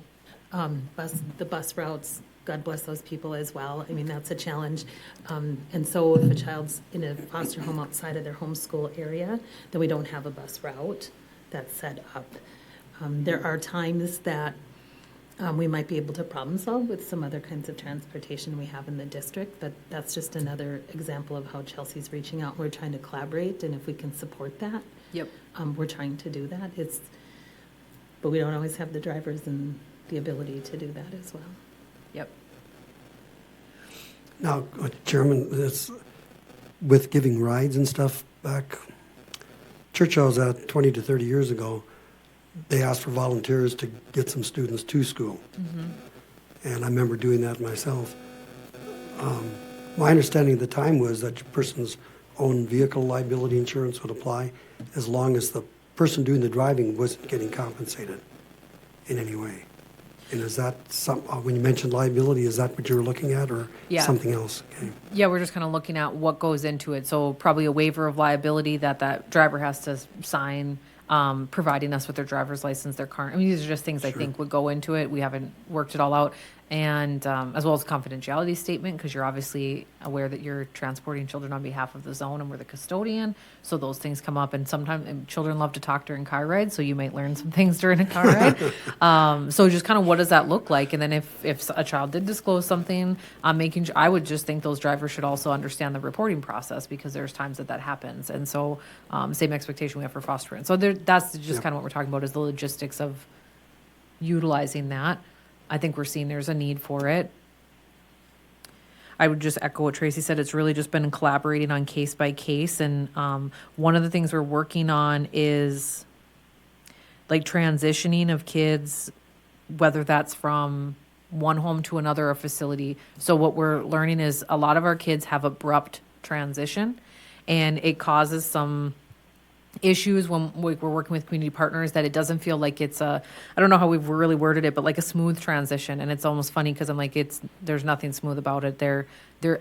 the bus routes, God bless those people as well. I mean, that's a challenge. And so if a child's in a foster home outside of their homeschool area, then we don't have a bus route that's set up. There are times that we might be able to problem solve with some other kinds of transportation we have in the district, but that's just another example of how Chelsea's reaching out. We're trying to collaborate, and if we can support that, Yep. we're trying to do that. But we don't always have the drivers and the ability to do that as well. Yep. Now, Chairman, with giving rides and stuff back, church I was at 20 to 30 years ago, they asked for volunteers to get some students to school. And I remember doing that myself. My understanding at the time was that your person's own vehicle liability insurance would apply as long as the person doing the driving wasn't getting compensated in any way. And is that when you mentioned liability, is that what you were looking at, or Yeah. something else? Okay. Yeah, we're just kind of looking at what goes into it. So probably a waiver of liability that driver has to sign, providing us with their driver's license, their car. I mean, these are just things I think would go into it. We haven't worked it all out. And as well as a confidentiality statement, because you're obviously aware that you're transporting children on behalf of the zone and we're the custodian. So those things come up. And sometimes children love to talk during car rides. So you might learn some things during a car ride. So just kind of what does that look like? And then if a child did disclose something, I would just think those drivers should also understand the reporting process, because there's times that happens. And so same expectation we have for foster parents. So that's just kind of what we're talking about, is the logistics of utilizing that. I think we're seeing there's a need for it. I would just echo what Tracy said. It's really just been collaborating on case by case. And one of the things we're working on is like transitioning of kids, whether that's from one home to another or facility. So what we're learning is a lot of our kids have abrupt transition, and it causes some issues when we're working with community partners, that it doesn't feel like it's I don't know how we've really worded it, but like a smooth transition. And it's almost funny because I'm like, there's nothing smooth about it. They're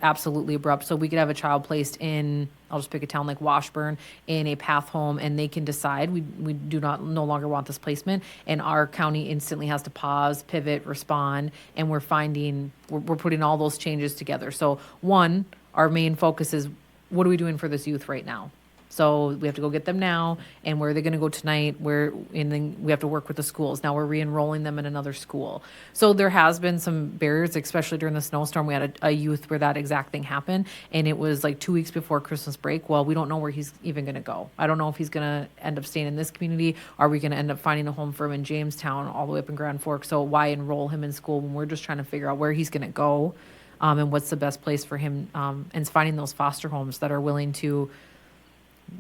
absolutely abrupt. So we could have a child placed in, I'll just pick a town like Washburn, in a PATH home, and they can decide we do no longer want this placement, and our county instantly has to pause, pivot, respond, and we're putting all those changes together. So one, our main focus is, what are we doing for this youth right now? So we have to go get them now, and where are they going to go tonight? And then we have to work with the schools. Now we're re-enrolling them in another school. So there has been some barriers, especially during the snowstorm. We had a youth where that exact thing happened, and it was like 2 weeks before Christmas break. Well, we don't know where he's even going to go. I don't know if he's going to end up staying in this community. Are we going to end up finding a home for him in Jamestown, all the way up in Grand Forks? So why enroll him in school when we're just trying to figure out where he's going to go, and what's the best place for him, and finding those foster homes that are willing to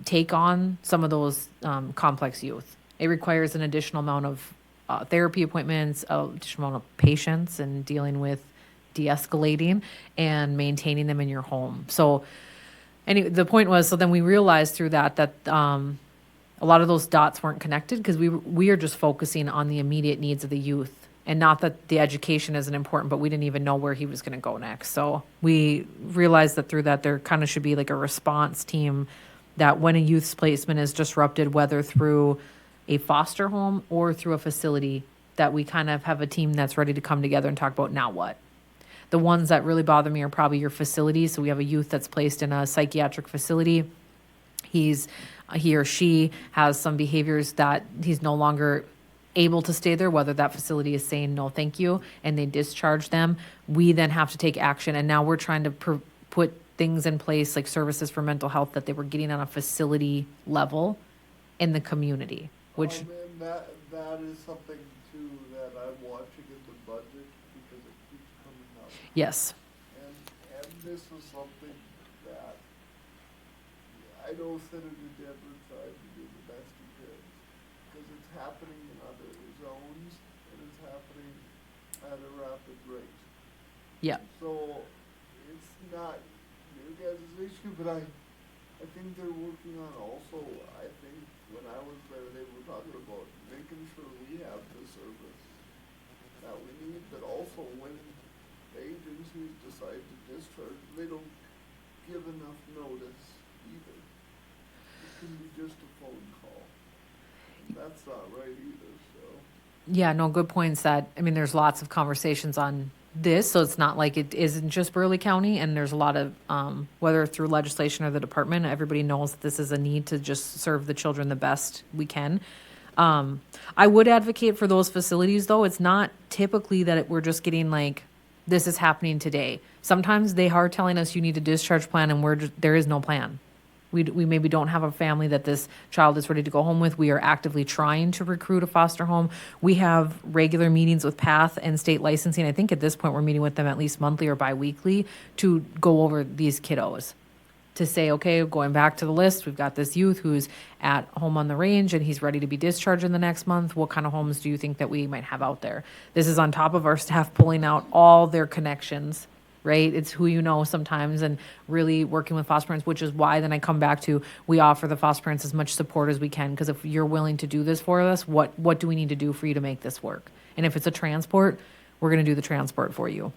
take on some of those complex youth. It requires an additional amount of therapy appointments, additional amount of patience, and dealing with de-escalating and maintaining them in your home. So anyway, the point was, so then we realized through that a lot of those dots weren't connected, because we are just focusing on the immediate needs of the youth. And not that the education isn't important, but we didn't even know where he was going to go next. So we realized that through that there kind of should be like a response team, that when a youth's placement is disrupted, whether through a foster home or through a facility, that we kind of have a team that's ready to come together and talk about now what. The ones that really bother me are probably your facilities. So we have a youth that's placed in a psychiatric facility. He or she has some behaviors that he's no longer able to stay there, whether that facility is saying no thank you and they discharge them. We then have to take action, and now we're trying to put things in place like services for mental health that they were getting on a facility level in the community, which And that is something too that I'm watching in the budget because it keeps coming up. yes. And this is something that I know Senator Denver tried to do the best he could, because it's happening in other zones, and it's happening at a rapid rate. Yeah. So, it's not your guys' issue, but I think they're working on also, I think, when I was there, they were talking about making sure we have the service that we need, but also when the agencies decide to discharge, they don't give enough notice either. It can be just a phone call. And that's not right either, so. Yeah, no, good points that, I mean, there's lots of conversations on this, so it's not like it isn't just Burleigh County, and there's a lot of, whether through legislation or the department, everybody knows that this is a need to just serve the children the best we can. I would advocate for those facilities, though. It's not typically that we're just getting like, this is happening today. Sometimes they are telling us you need a discharge plan, and there is no plan. We maybe don't have a family that this child is ready to go home with. We are actively trying to recruit a foster home. We have regular meetings with PATH and state licensing. I think at this point we're meeting with them at least monthly or biweekly to go over these kiddos. To say, okay, going back to the list, we've got this youth who's at home on the range and he's ready to be discharged in the next month. What kind of homes do you think that we might have out there? This is on top of our staff pulling out all their connections, right? It's who you know sometimes, and really working with foster parents, which is why then I come back to, we offer the foster parents as much support as we can, because if you're willing to do this for us, what do we need to do for you to make this work? And if it's a transport, we're going to do the transport for you.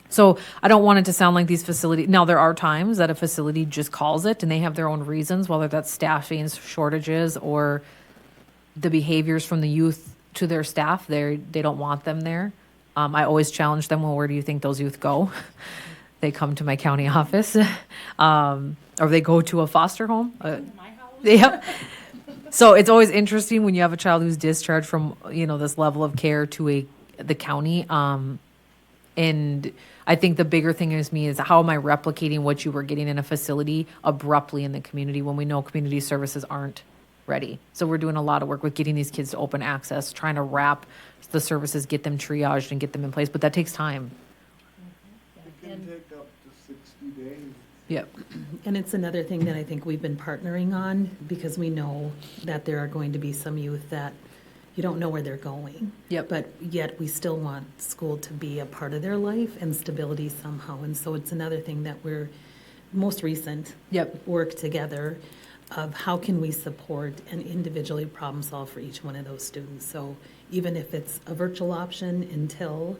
So I don't want it to sound like these facilities, now there are times that a facility just calls it and they have their own reasons, whether that's staffing shortages or the behaviors from the youth to their staff. They don't want them there. I always challenge them, well, where do you think those youth go? They come to my county office, or they go to a foster home. My house. Yep. So it's always interesting when you have a child who's discharged from, this level of care to the county. And I think the bigger thing is how am I replicating what you were getting in a facility abruptly in the community when we know community services aren't ready. So we're doing a lot of work with getting these kids to open access, trying to wrap the services, get them triaged and get them in place, but that takes time. It can take up to 60 days. Yep. And it's another thing that I think we've been partnering on, because we know that there are going to be some youth that you don't know where they're going. Yep. But yet we still want school to be a part of their life and stability somehow. And so it's another thing that we're most recent work together of how can we support and individually problem solve for each one of those students. So even if it's a virtual option until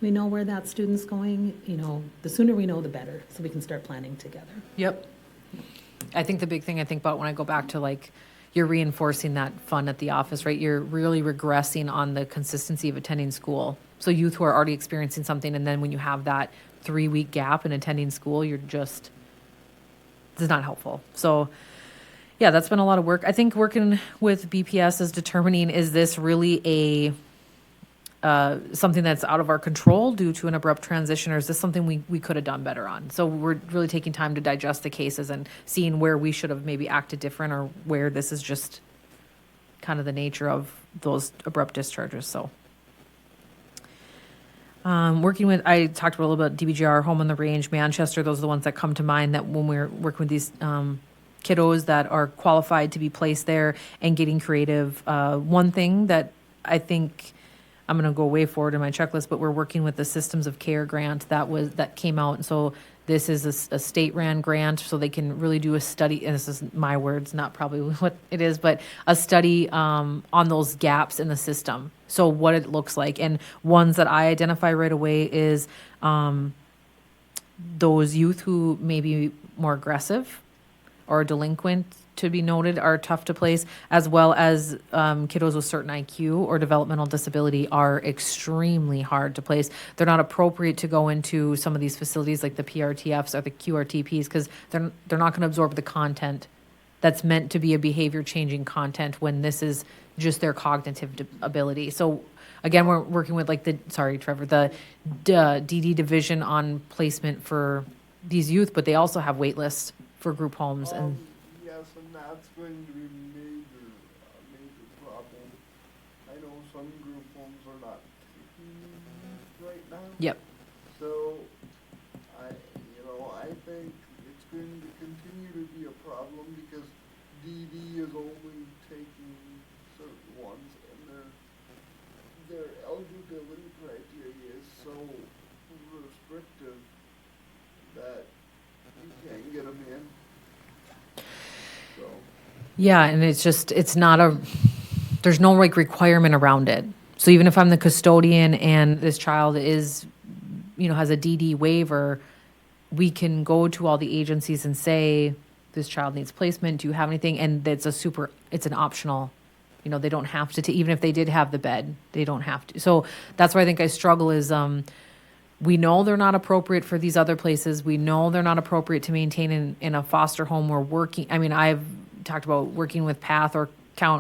we know where that student's going, the sooner we know, the better, so we can start planning together. Yep. I think the big thing I think about when I go back to you're reinforcing that fun at the office, right? You're really regressing on the consistency of attending school. So youth who are already experiencing something, and then when you have that 3-week gap in attending school, it's not helpful. So yeah, that's been a lot of work. I think working with BPS is determining, is this really something that's out of our control due to an abrupt transition, or is this something we could have done better on? So we're really taking time to digest the cases and seeing where we should have maybe acted different, or where this is just kind of the nature of those abrupt discharges. So I talked a little bit about DBGR, Home on the Range, Manchester. Those are the ones that come to mind, that when we're working with these kiddos that are qualified to be placed there and getting creative. One thing that I think I'm going to go way forward in my checklist, but we're working with the Systems of Care grant that came out. And so this is a state-ran grant, so they can really do a study, and this is my words, not probably what it is, but a study on those gaps in the system. So what it looks like. And ones that I identify right away is those youth who may be more aggressive or delinquent to be noted, are tough to place, as well as kiddos with certain IQ or developmental disability are extremely hard to place. They're not appropriate to go into some of these facilities like the PRTFs or the QRTPs because they're not going to absorb the content that's meant to be a behavior changing content when this is just their cognitive ability. So again, we're working with like the DD division on placement for these youth, but they also have wait lists for group homes and Yes, and that's going to be a major problem. I know some group homes are not taking youth right now. yep. So, I think it's going to continue to be a problem because DD is only taking certain ones and their eligibility criteria is so restrictive that you can't get them in. So, Yeah, and it's not there's no like requirement around it. So even if I'm the custodian and this child is, has a DD waiver, we can go to all the agencies and say, this child needs placement. Do you have anything? And it's an optional, they don't have to, even if they did have the bed, they don't have to. So that's where I think I struggle is, we know they're not appropriate for these other places. We know they're not appropriate to maintain in a foster home. We're working, I've talked about working with PATH or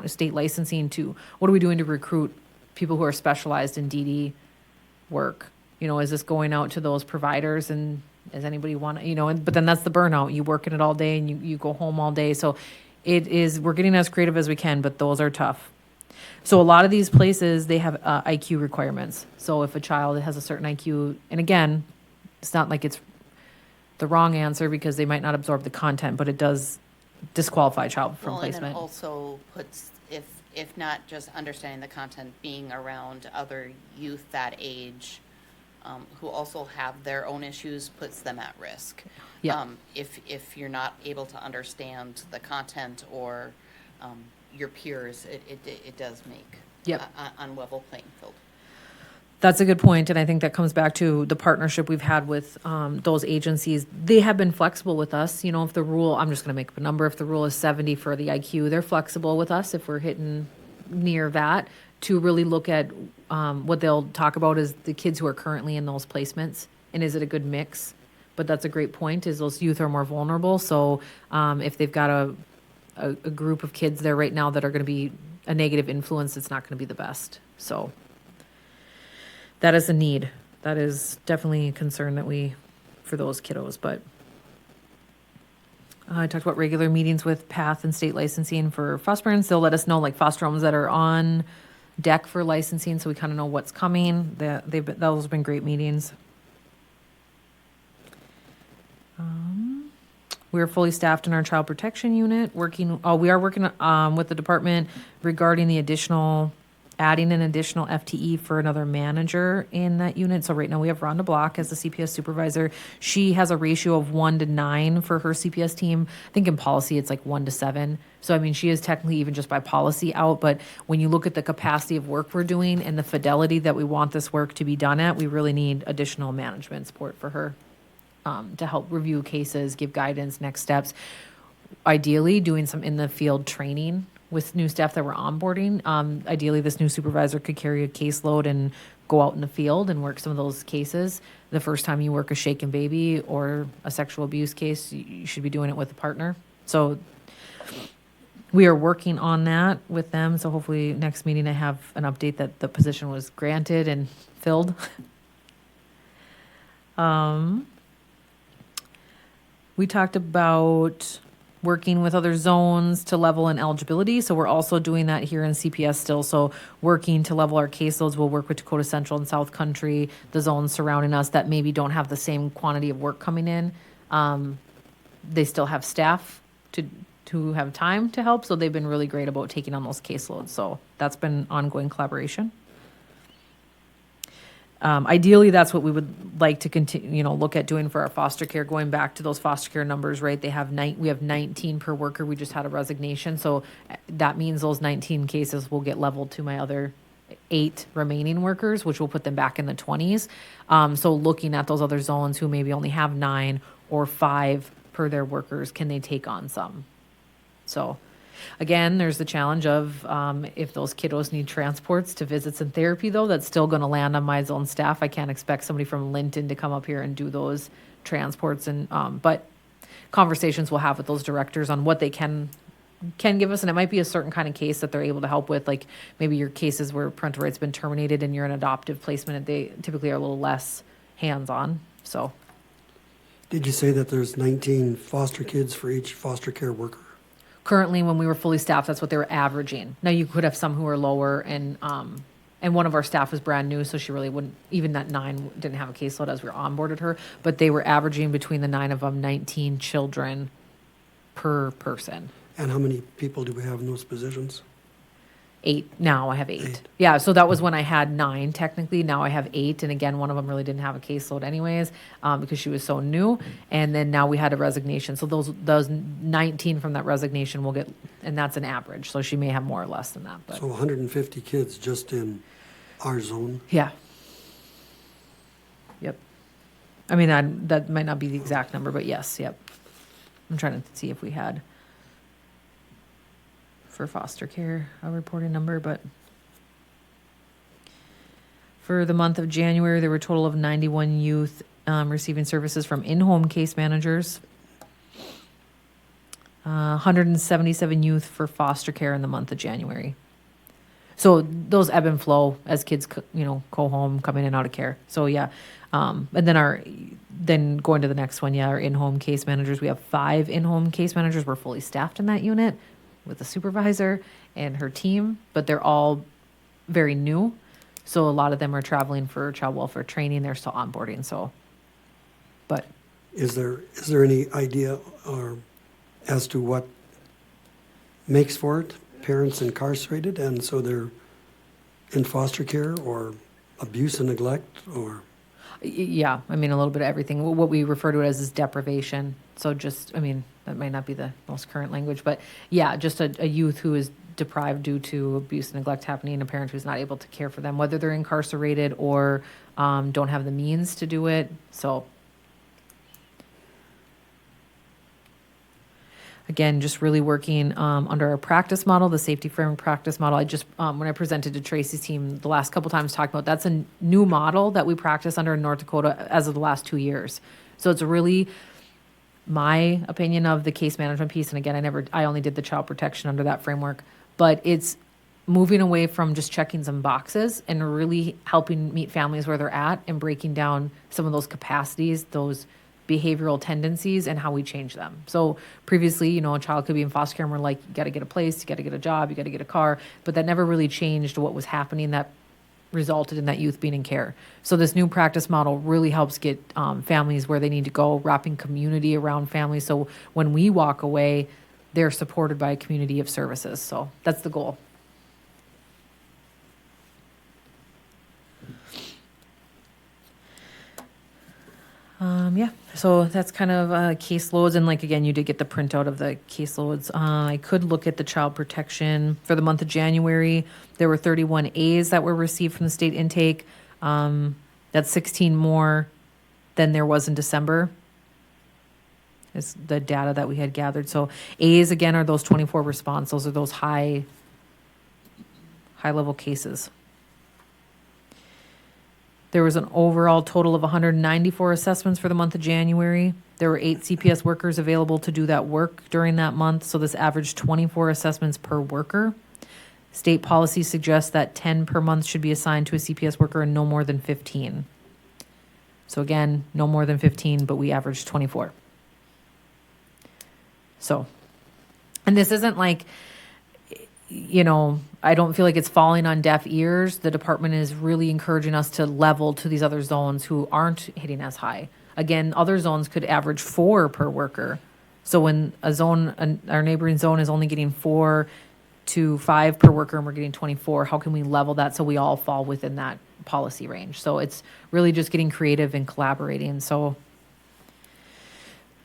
state licensing to, what are we doing to recruit people who are specialized in DD work? Is this going out to those providers and does anybody want to, but then that's the burnout. You work in it all day and you go home all day. So we're getting as creative as we can, but those are tough. So a lot of these places, they have IQ requirements. So if a child has a certain IQ, and again, it's not like it's the wrong answer because they might not absorb the content, but it does disqualify a child from Well, placement. and it also puts, if not just understanding the content, being around other youth that age who also have their own issues, puts them at risk. Yeah. If you're not able to understand the content or your peers, it does make Yep. a unlevel playing field. That's a good point, and I think that comes back to the partnership we've had with those agencies. They have been flexible with us. If the rule, I'm just going to make up a number, if the rule is 70 for the IQ, they're flexible with us if we're hitting near that to really look at what they'll talk about is the kids who are currently in those placements, and is it a good mix? But that's a great point, is those youth are more vulnerable, so if they've got a group of kids there right now that are going to be a negative influence, it's not going to be the best. So that is a need. That is definitely a concern for those kiddos. But I talked about regular meetings with PATH and state licensing for foster parents. They'll let us know like foster homes that are on deck for licensing, so we kind of know what's coming. Those have been great meetings. We are fully staffed in our child protection unit. We are working with the department regarding adding an additional FTE for another manager in that unit. So right now we have Rhonda Block as the CPS supervisor. She has a ratio of 1 to 9 for her CPS team. I think in policy it's like 1 to 7. So she is technically even just by policy out, but when you look at the capacity of work we're doing and the fidelity that we want this work to be done at, we really need additional management support for her to help review cases, give guidance, next steps. Ideally, doing some in the field training with new staff that we're onboarding. Ideally, this new supervisor could carry a caseload and go out in the field and work some of those cases. The first time you work a shaken baby or a sexual abuse case, you should be doing it with a partner. So we are working on that with them. So hopefully next meeting I have an update that the position was granted and filled. We talked about working with other zones to level in eligibility. So we're also doing that here in CPS still. So working to level our caseloads, we'll work with Dakota Central and South Country, the zones surrounding us that maybe don't have the same quantity of work coming in. They still have staff to have time to help. So they've been really great about taking on those caseloads. So that's been ongoing collaboration. Ideally, that's what we would like to continue, look at doing for our foster care, going back to those foster care numbers, right? We have 19 per worker. We just had a resignation. So that means those 19 cases will get leveled to my other 8 remaining workers, which will put them back in the 20s. So looking at those other zones who maybe only have 9 or 5 per their workers, can they take on some? So, again, there's the challenge of, if those kiddos need transports to visits and therapy, though, that's still gonna land on my zone staff. I can't expect somebody from Linton to come up here and do those transports and, but conversations we'll have with those directors on what they can give us, and it might be a certain kind of case that they're able to help with, like maybe your cases where parental rights been terminated and you're an adoptive placement, and they typically are a little less hands-on, so. Did you say that there's 19 foster kids for each foster care worker? Currently, when we were fully staffed, that's what they were averaging. Now, you could have some who are lower, and one of our staff was brand new, so she really wouldn't, even that 9 didn't have a caseload as we onboarded her, but they were averaging between the 9 of them, 19 children per person. And how many people do we have in those positions? 8, now I have 8. 8. Yeah, so that was when I had 9 technically, now I have 8, and again, one of them really didn't have a caseload anyways, because she was so new, and then now we had a resignation, so those 19 from that resignation will get, and that's an average, so she may have more or less than that, but. So 150 kids just in our zone? Yeah. Yep. I mean, that might not be the exact number, but yes, yep. I'm trying to see if we had for foster care a reporting number, but for the month of January, there were a total of 91 youth receiving services from in-home case managers. 177 youth for foster care in the month of January. So those ebb and flow as kids, go home, come in and out of care. So yeah, and then going to the next one, yeah, our in-home case managers. We have 5 in-home case managers. We're fully staffed in that unit with a supervisor and her team, but they're all very new. So a lot of them are traveling for child welfare training. They're still onboarding. So, but Is there any idea or as to what makes for it? Parents incarcerated and so they're in foster care, or abuse and neglect, or? yeah, I mean, a little bit of everything. What we refer to it as is deprivation. So just, I mean, that might not be the most current language, but yeah, just a youth who is deprived due to abuse and neglect happening, a parent who's not able to care for them, whether they're incarcerated or don't have the means to do it. So again, just really working under our practice model, the safety framework practice model. I just, when I presented to Tracy's team the last couple times talking about, that's a new model that we practice under in North Dakota as of the last 2 years. So it's really my opinion of the case management piece. And again, I only did the child protection under that framework, but it's moving away from just checking some boxes and really helping meet families where they're at and breaking down some of those capacities, those behavioral tendencies, and how we change them. So previously, a child could be in foster care and we're like, you got to get a place, you got to get a job, you got to get a car, but that never really changed what was happening that resulted in that youth being in care. So this new practice model really helps get families where they need to go, wrapping community around families. So when we walk away, they're supported by a community of services. So that's the goal. Yeah, so that's kind of caseloads, and again, you did get the printout of the caseloads. I could look at the child protection for the month of January. There were 31 A's that were received from the state intake. That's 16 more than there was in December. Is the data that we had gathered. So A's again are those 24 response. Those are those high level cases. There was an overall total of 194 assessments for the month of January. There were 8 CPS workers available to do that work during that month, so this averaged 24 assessments per worker. State policy suggests that 10 per month should be assigned to a CPS worker and no more than 15. So again, no more than 15, but we averaged 24. So, and this isn't I don't feel like it's falling on deaf ears. The department is really encouraging us to level to these other zones who aren't hitting as high. Again, other zones could average 4 per worker. So when our neighboring zone is only getting 4 to 5 per worker and we're getting 24, how can we level that so we all fall within that policy range? So it's really just getting creative and collaborating. So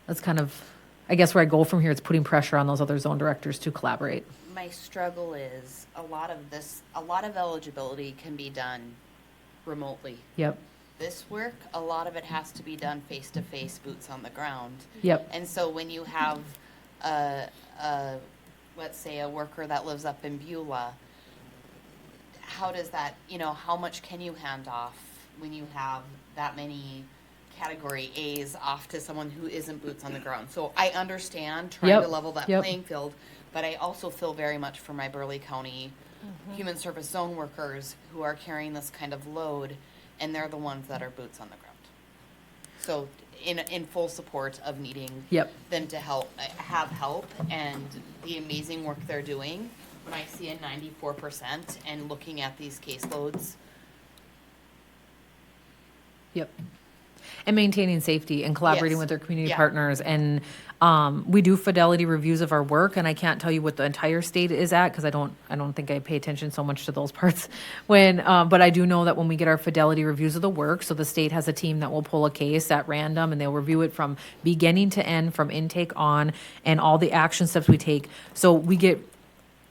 that's kind of, I guess, where I go from here. It's putting pressure on those other zone directors to collaborate. My struggle is a lot of eligibility can be done remotely. Yep. This work, a lot of it has to be done face-to-face, boots on the ground. Yep. And so when you have a let's say, a worker that lives up in Beulah, how does that, how much can you hand off when you have that many category A's off to someone who isn't boots on the ground? So I understand trying Yep, to level that yep. playing field, but I also feel very much for my Burleigh County human service zone workers who are carrying this kind of load, and they're the ones that are boots on the ground. So in full support of needing Yep. them to have help and the amazing work they're doing. When I see a 94% and looking at these caseloads, Yep. And maintaining safety and collaborating Yes. with their community Yeah. partners. And we do fidelity reviews of our work, and I can't tell you what the entire state is at because I don't think I pay attention so much to those parts. But I do know that when we get our fidelity reviews of the work, so the state has a team that will pull a case at random and they'll review it from beginning to end, from intake on, and all the action steps we take. So we get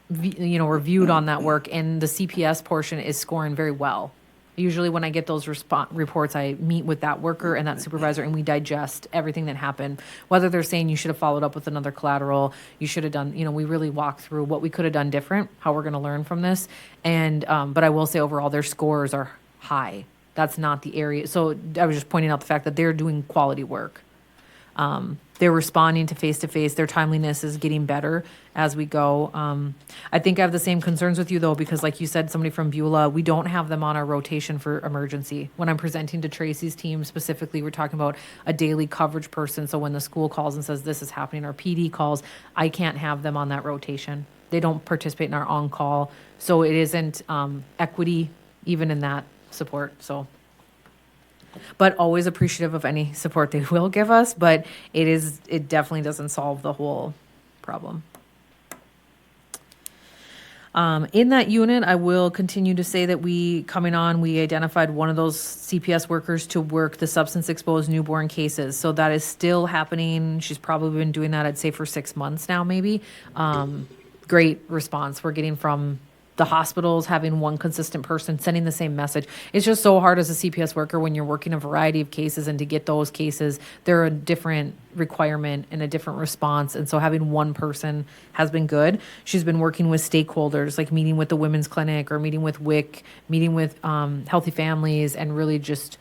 reviewed on that work, and the CPS portion is scoring very well. Usually when I get those reports, I meet with that worker and that supervisor, and we digest everything that happened. Whether they're saying you should have followed up with another collateral, you should have done, we really walk through what we could have done different, how we're going to learn from this. And, but I will say overall, their scores are high. That's not the area. So I was just pointing out the fact that they're doing quality work. They're responding to face-to-face. Their timeliness is getting better as we go. I think I have the same concerns with you, though, because like you said, somebody from Beulah, we don't have them on our rotation for emergency. When I'm presenting to Tracy's team specifically, we're talking about a daily coverage person. So when the school calls and says this is happening, or PD calls, I can't have them on that rotation. They don't participate in our on-call. So it isn't equity even in that support, so. But always appreciative of any support they will give us, but it definitely doesn't solve the whole problem. In that unit, I will continue to say that we identified one of those CPS workers to work the substance exposed newborn cases. So that is still happening. She's probably been doing that, I'd say, for 6 months now, maybe. Great response we're getting from the hospitals, having one consistent person sending the same message. It's just so hard as a CPS worker when you're working a variety of cases, and to get those cases, they're a different requirement and a different response. And so having one person has been good. She's been working with stakeholders, like meeting with the women's clinic or meeting with WIC, meeting with Healthy Families, and really just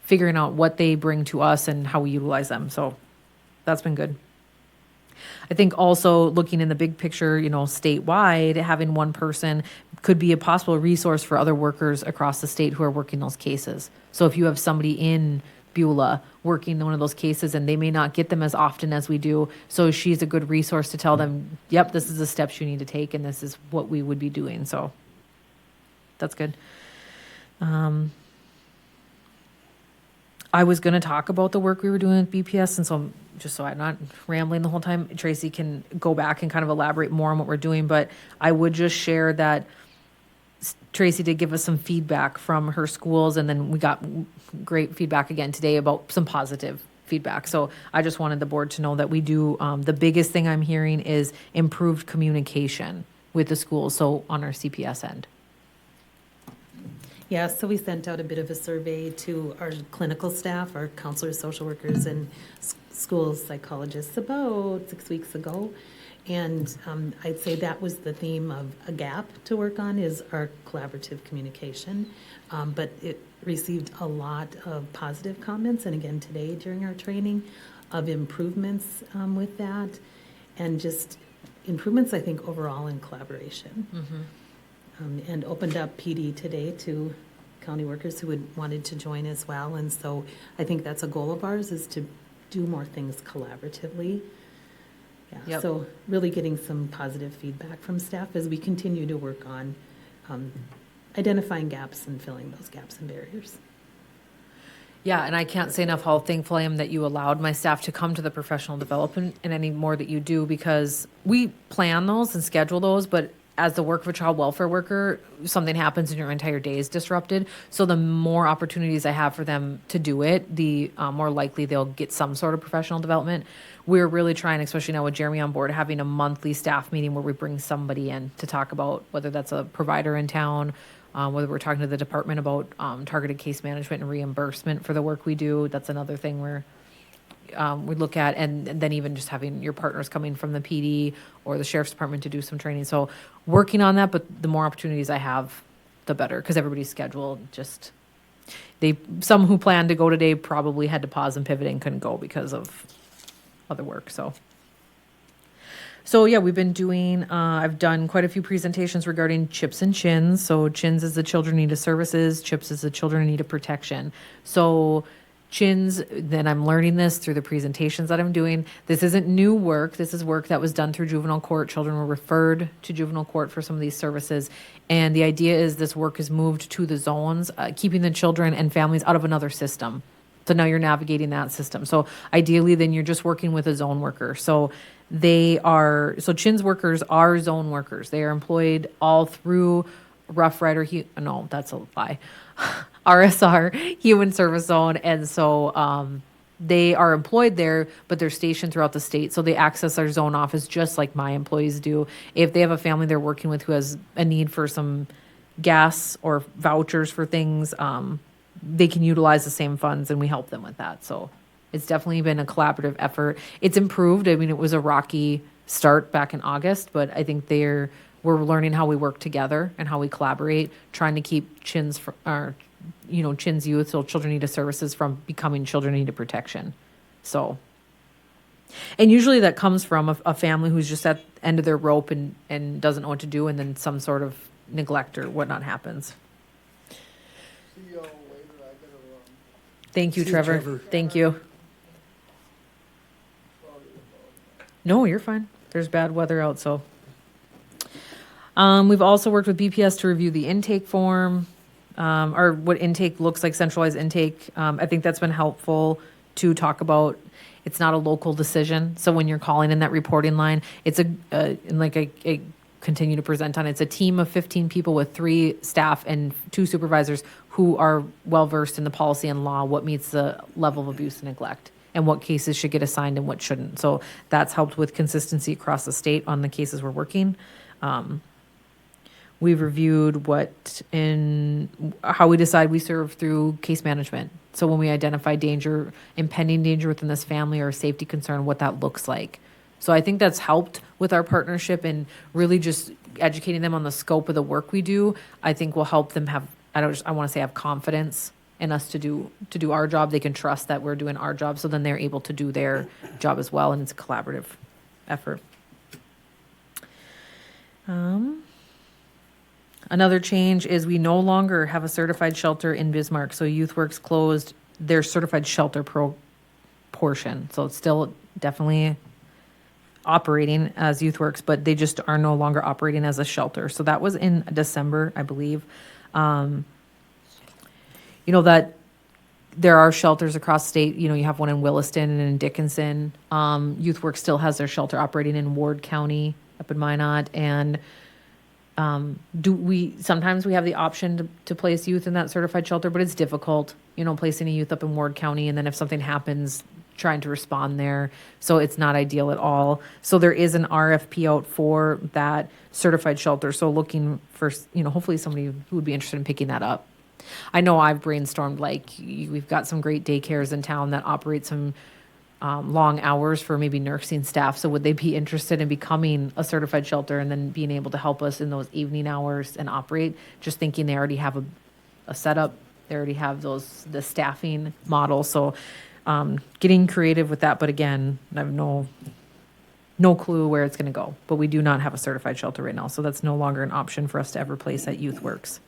figuring out what they bring to us and how we utilize them. So that's been good. I think also looking in the big picture, statewide, having one person could be a possible resource for other workers across the state who are working those cases. So if you have somebody in Beulah working one of those cases, and they may not get them as often as we do, so she's a good resource to tell them, yep, this is the steps you need to take, and this is what we would be doing. So that's good. I was going to talk about the work we were doing with BPS, and so just so I'm not rambling the whole time, Tracy can go back and kind of elaborate more on what we're doing, but I would just share that Tracy did give us some feedback from her schools, and then we got great feedback again today about some positive feedback. So I just wanted the board to know that we do, the biggest thing I'm hearing is improved communication with the schools, so on our CPS end. Yeah, so we sent out a bit of a survey to our clinical staff, our counselors, social workers, and school psychologists about 6 weeks ago. And I'd say that was the theme of a gap to work on, is our collaborative communication. But it received a lot of positive comments, and again today during our training, of improvements with that, and just improvements, I think, overall in collaboration. And opened up PD today to county workers who wanted to join as well. And so I think that's a goal of ours, is to do more things collaboratively. Yeah, Yep. So really getting some positive feedback from staff as we continue to work on identifying gaps and filling those gaps and barriers. Yeah, and I can't say enough how thankful I am that you allowed my staff to come to the professional development, and any more that you do, because we plan those and schedule those, but as the work of a child welfare worker, something happens and your entire day is disrupted. So the more opportunities I have for them to do it, the more likely they'll get some sort of professional development. We're really trying, especially now with Jeremy on board, having a monthly staff meeting where we bring somebody in to talk about whether that's a provider in town, whether we're talking to the department about targeted case management and reimbursement for the work we do. That's another thing we're we look at, and then even just having your partners coming from the PD or the sheriff's department to do some training. So working on that, but the more opportunities I have, the better, because everybody's schedule just, some who planned to go today probably had to pause and pivot and couldn't go because of other work, so. So yeah, we've been doing, I've done quite a few presentations regarding CHIPS and CHINS. So CHINS is the Children in Need of Services, CHIPS is the Children in Need of Protection. So CHINS, then I'm learning this through the presentations that I'm doing. This isn't new work. This is work that was done through juvenile court. Children were referred to juvenile court for some of these services. And the idea is this work is moved to the zones, keeping the children and families out of another system. So now you're navigating that system. So ideally, then you're just working with a zone worker. So CHINS workers are zone workers. They are employed all through Rough Rider, no, that's a lie. RSR, Human Service Zone. And so they are employed there, but they're stationed throughout the state. So they access our zone office just like my employees do. If they have a family they're working with who has a need for some gas or vouchers for things, they can utilize the same funds and we help them with that. So it's definitely been a collaborative effort. It's improved. I mean, it was a rocky start back in August, but I think we're learning how we work together and how we collaborate, trying to keep CHINS youth, so children in need of services, from becoming children in need of protection. So, and usually that comes from a family who's just at the end of their rope and doesn't know what to do, and then some sort of neglect or whatnot happens. See y'all later, I gotta run. Thank you, See you, Trevor. Trevor. Thank you. Sorry about that. No, you're fine. There's bad weather out, so. We've also worked with BPS to review the intake form, or what intake looks like, centralized intake. I think that's been helpful to talk about. It's not a local decision. So when you're calling in that reporting line, it's and like I continue to present on, it's a team of 15 people with 3 staff and 2 supervisors who are well-versed in the policy and law, what meets the level of abuse and neglect, and what cases should get assigned and what shouldn't. So that's helped with consistency across the state on the cases we're working. We've reviewed how we decide we serve through case management. So when we identify danger, impending danger within this family or a safety concern, what that looks like. So I think that's helped with our partnership, and really just educating them on the scope of the work we do, I think will help them have, I want to say have confidence in us to do our job. They can trust that we're doing our job, so then they're able to do their job as well, and it's a collaborative effort. Another change is we no longer have a certified shelter in Bismarck. So YouthWorks closed their certified shelter portion. So it's still definitely operating as YouthWorks, but they just are no longer operating as a shelter. So that was in December, I believe. That there are shelters across state. You have one in Williston and in Dickinson. YouthWorks still has their shelter operating in Ward County up in Minot, and sometimes we have the option to place youth in that certified shelter, but it's difficult, placing a youth up in Ward County, and then if something happens, trying to respond there. So it's not ideal at all. So there is an RFP out for that certified shelter. So looking for, hopefully somebody who would be interested in picking that up. I know I've brainstormed, we've got some great daycares in town that operate some long hours for maybe nursing staff. So would they be interested in becoming a certified shelter and then being able to help us in those evening hours and operate? Just thinking they already have a setup. They already have the staffing model. So getting creative with that. But again, I have no clue where it's going to go. But we do not have a certified shelter right now. So that's no longer an option for us to ever place at YouthWorks.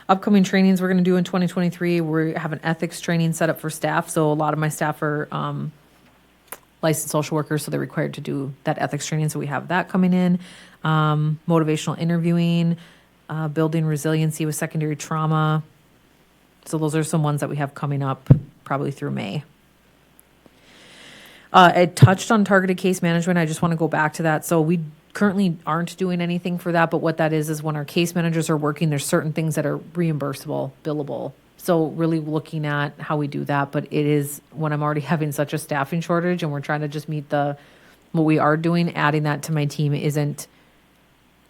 Upcoming trainings we're going to do in 2023, we have an ethics training set up for staff. So a lot of my staff are licensed social workers, so they're required to do that ethics training. So we have that coming in. Motivational interviewing, building resiliency with secondary trauma. So those are some ones that we have coming up probably through May. I touched on targeted case management. I just want to go back to that. So we currently aren't doing anything for that, but what that is when our case managers are working, there's certain things that are reimbursable, billable. So really looking at how we do that, but it is when I'm already having such a staffing shortage and we're trying to just meet what we are doing, adding that to my team isn't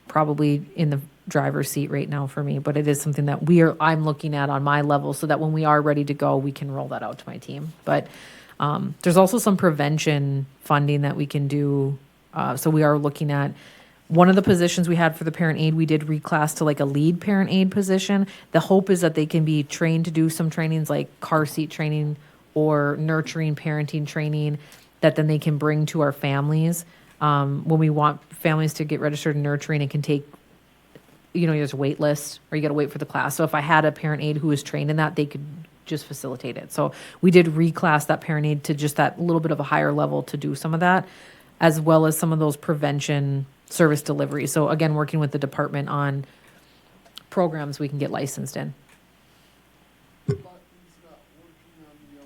probably in the driver's seat right now for me, but it is something that I'm looking at on my level so that when we are ready to go, we can roll that out to my team. But there's also some prevention funding that we can do. So we are looking at one of the positions we had for the parent aid, we did reclass to like a lead parent aid position. The hope is that they can be trained to do some trainings like car seat training or nurturing parenting training that then they can bring to our families. When we want families to get registered in nurturing, it can take, there's a wait list or you got to wait for the class. So if I had a parent aide who was trained in that, they could just facilitate it. So we did reclass that parent aide to just that little bit of a higher level to do some of that, as well as some of those prevention service delivery. So again, working with the department on programs we can get licensed in. Button's not working on the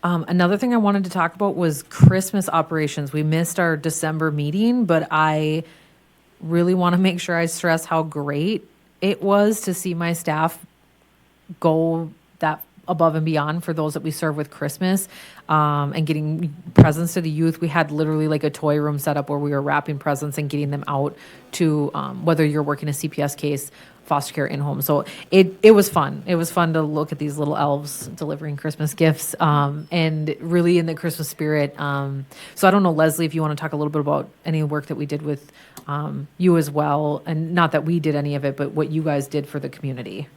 elevator. Another thing I wanted to talk about was Christmas operations. We missed our December meeting, but I really want to make sure I stress how great it was to see my staff go that above and beyond for those that we serve with Christmas, and getting presents to the youth. We had literally like a toy room set up where we were wrapping presents and getting them out to, whether you're working a CPS case, foster care, in-home. So it was fun. It was fun to look at these little elves delivering Christmas gifts, and really in the Christmas spirit. So I don't know, Leslie, if you want to talk a little bit about any work that we did with you as well, and not that we did any of it, but what you guys did for the community.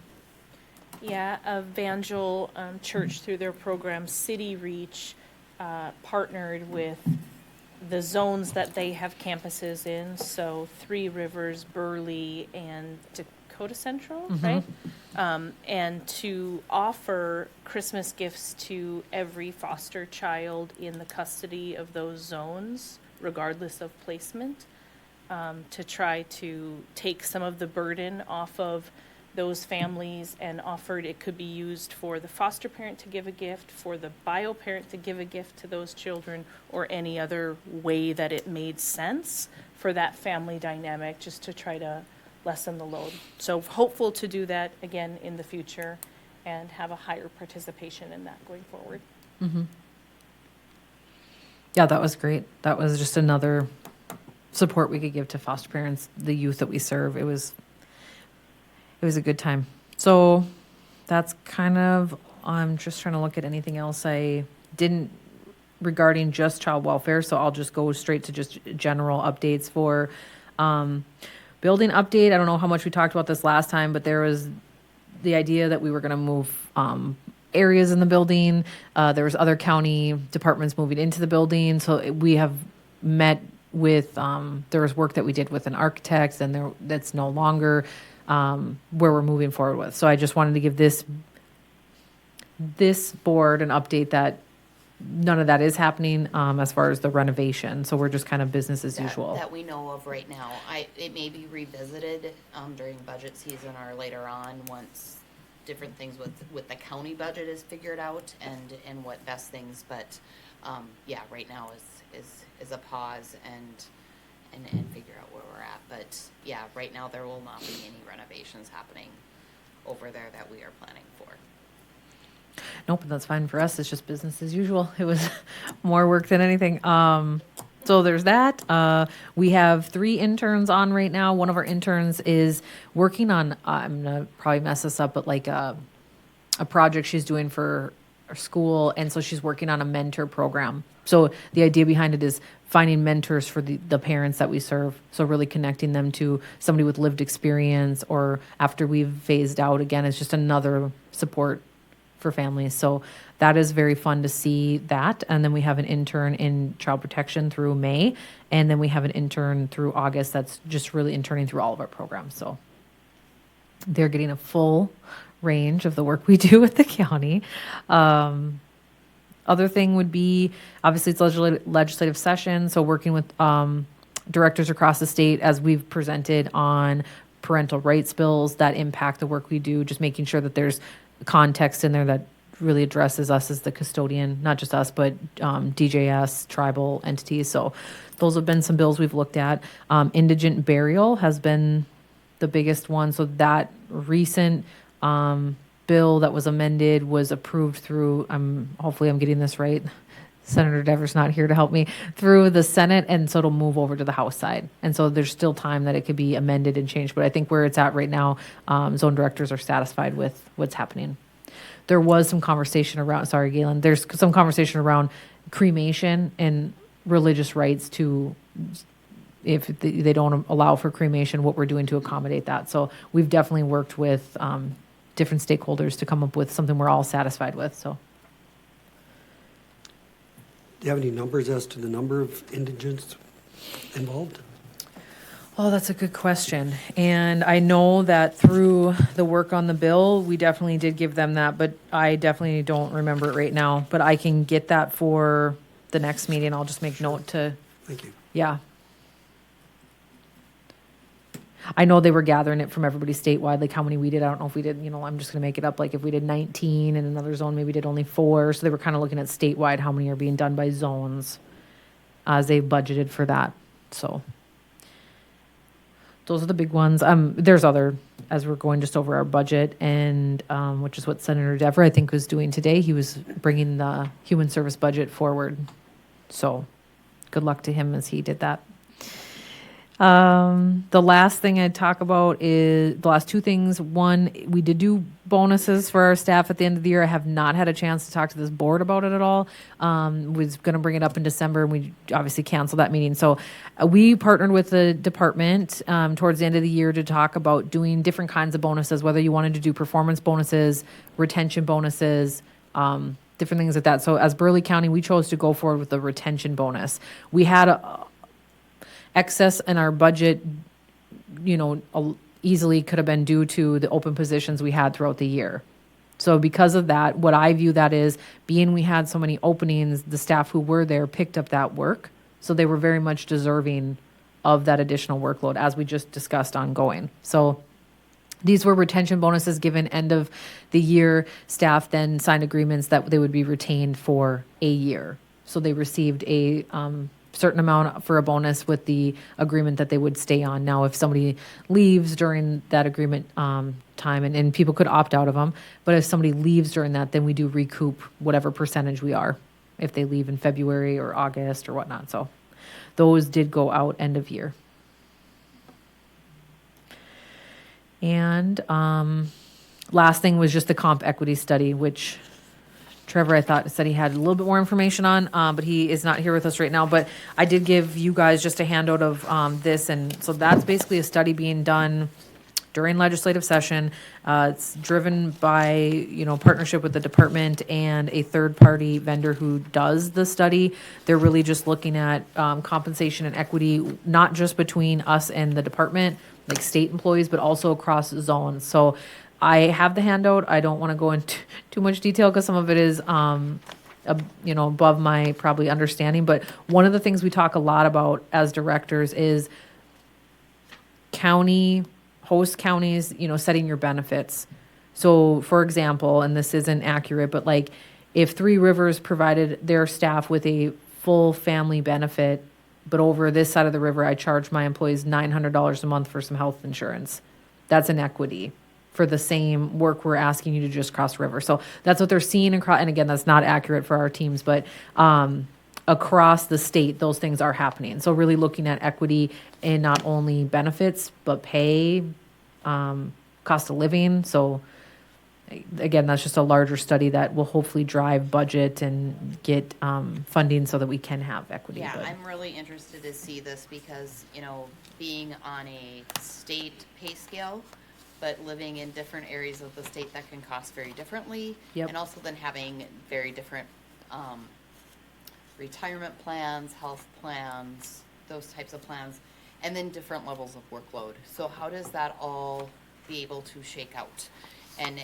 Yeah, Evangel Church, through their program City Reach, partnered with the zones that they have campuses in. So Three Rivers, Burleigh, and Dakota Central, right? And to offer Christmas gifts to every foster child in the custody of those zones, regardless of placement, to try to take some of the burden off of those families, and offered it could be used for the foster parent to give a gift, for the bio parent to give a gift to those children, or any other way that it made sense for that family dynamic, just to try to lessen the load. So hopeful to do that again in the future and have a higher participation in that going forward. Yeah, that was great. That was just another support we could give to foster parents, the youth that we serve. It was a good time. So that's kind of, I'm just trying to look at anything else I didn't regarding just child welfare. So I'll just go straight to just general updates for building update. I don't know how much we talked about this last time, but there was the idea that we were going to move areas in the building. There was other county departments moving into the building. So we have met with, there was work that we did with an architect, and that's no longer where we're moving forward with. So I just wanted to give this board an update that none of that is happening as far as the renovation. So we're just kind of business as usual. That we know of right now. It may be revisited during budget season or later on, once different things with the county budget is figured out and what best things. But yeah, right now is a pause and figure out where we're at. But yeah, right now there will not be any renovations happening over there that we are planning for. Nope, that's fine for us. It's just business as usual. It was more work than anything. So there's that. We have 3 interns on right now. One of our interns is working on, I'm gonna probably mess this up, but like a project she's doing for our school. And so she's working on a mentor program. So the idea behind it is finding mentors for the parents that we serve. So really connecting them to somebody with lived experience, or after we've phased out, again, it's just another support for families. So that is very fun to see that. And then we have an intern in child protection through May. And then we have an intern through August that's just really interning through all of our programs. So they're getting a full range of the work we do with the county. Other thing would be, obviously, it's legislative session, so working with directors across the state as we've presented on parental rights bills that impact the work we do, just making sure that there's context in there that really addresses us as the custodian, not just us, but DJS, tribal entities. So those have been some bills we've looked at. Indigent burial has been the biggest one, so that recent bill bill that was amended was approved through, hopefully I'm getting this right. Senator Devers not here to help me, through the Senate, and so it'll move over to the House side. And so there's still time that it could be amended and changed, but I think where it's at right now, zone directors are satisfied with what's happening. There was some conversation around, sorry, Galen, there's some conversation around cremation and religious rights to, if they don't allow for cremation, what we're doing to accommodate that. So we've definitely worked with different stakeholders to come up with something we're all satisfied with, so. Do you have any numbers as to the number of indigents involved? Oh, that's a good question. And I know that through the work on the bill, we definitely did give them that, but I definitely don't remember it right now. But I can get that for the next meeting. I'll just make note to, Thank you. yeah. I know they were gathering it from everybody statewide, like how many we did. I don't know if we did, I'm just gonna make it up, like if we did 19 and another zone maybe did only 4. So they were kind of looking at statewide, how many are being done by zones as they budgeted for that. So those are the big ones. There's other, as we're going just over our budget, and which is what Senator Dever, I think, was doing today. He was bringing the human service budget forward. So good luck to him as he did that. The last thing I'd talk about is the last two things. One, we did do bonuses for our staff at the end of the year. I have not had a chance to talk to this board about it at all. Was going to bring it up in December, and we obviously canceled that meeting. So we partnered with the department towards the end of the year to talk about doing different kinds of bonuses, whether you wanted to do performance bonuses, retention bonuses, different things like that. So as Burleigh County, we chose to go forward with the retention bonus. We had excess in our budget, easily could have been due to the open positions we had throughout the year. So because of that, what I view that is, being we had so many openings, the staff who were there picked up that work. So they were very much deserving of that additional workload, as we just discussed ongoing. So these were retention bonuses given end of the year. Staff then signed agreements that they would be retained for a year. So they received a certain amount for a bonus with the agreement that they would stay on. Now, if somebody leaves during that agreement time, and people could opt out of them, but if somebody leaves during that, then we do recoup whatever percentage we are, if they leave in February or August or whatnot. So those did go out end of year. And last thing was just the comp equity study, which Trevor, I thought, said he had a little bit more information on, but he is not here with us right now. But I did give you guys just a handout of this. And so that's basically a study being done during legislative session. It's driven by, partnership with the department and a third-party vendor who does the study. They're really just looking at compensation and equity, not just between us and the department, like state employees, but also across zones. So I have the handout. I don't want to go into too much detail because some of it is, above my probably understanding. But one of the things we talk a lot about as directors is host counties, setting your benefits. So, for example, and this isn't accurate, but like if Three Rivers provided their staff with a full family benefit, but over this side of the river, I charge my employees $900 a month for some health insurance. That's inequity for the same work we're asking you to just cross river. So that's what they're seeing across, and again, that's not accurate for our teams, but across the state, those things are happening. So really looking at equity in not only benefits, but pay, cost of living. So again, that's just a larger study that will hopefully drive budget and get funding so that we can have equity. Yeah, but I'm really interested to see this because, being on a state pay scale, but living in different areas of the state that can cost very differently. Yep. And also then having very different retirement plans, health plans, those types of plans, and then different levels of workload. So how does that all be able to shake out and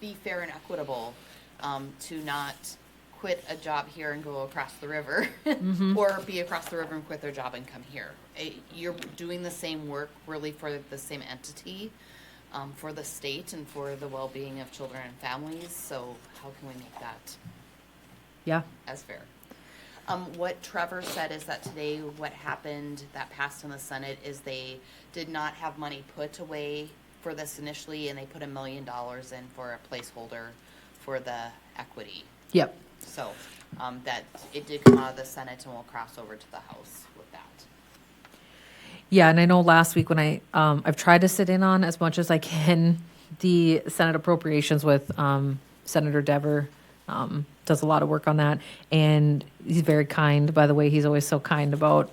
be fair and equitable, to not quit a job here and go across the river, or be across the river and quit their job and come here. You're doing the same work really for the same entity, for the state and for the well-being of children and families. So how can we make that yeah. as fair? What Trevor said is that today what happened that passed in the Senate is they did not have money put away for this initially, and they put $1 million in for a placeholder for the equity. Yep. So, that it did come out of the Senate and will cross over to the House with that. Yeah, and I know last week when I've tried to sit in on as much as I can the Senate appropriations with Senator Dever, does a lot of work on that, and he's very kind. By the way, he's always so kind about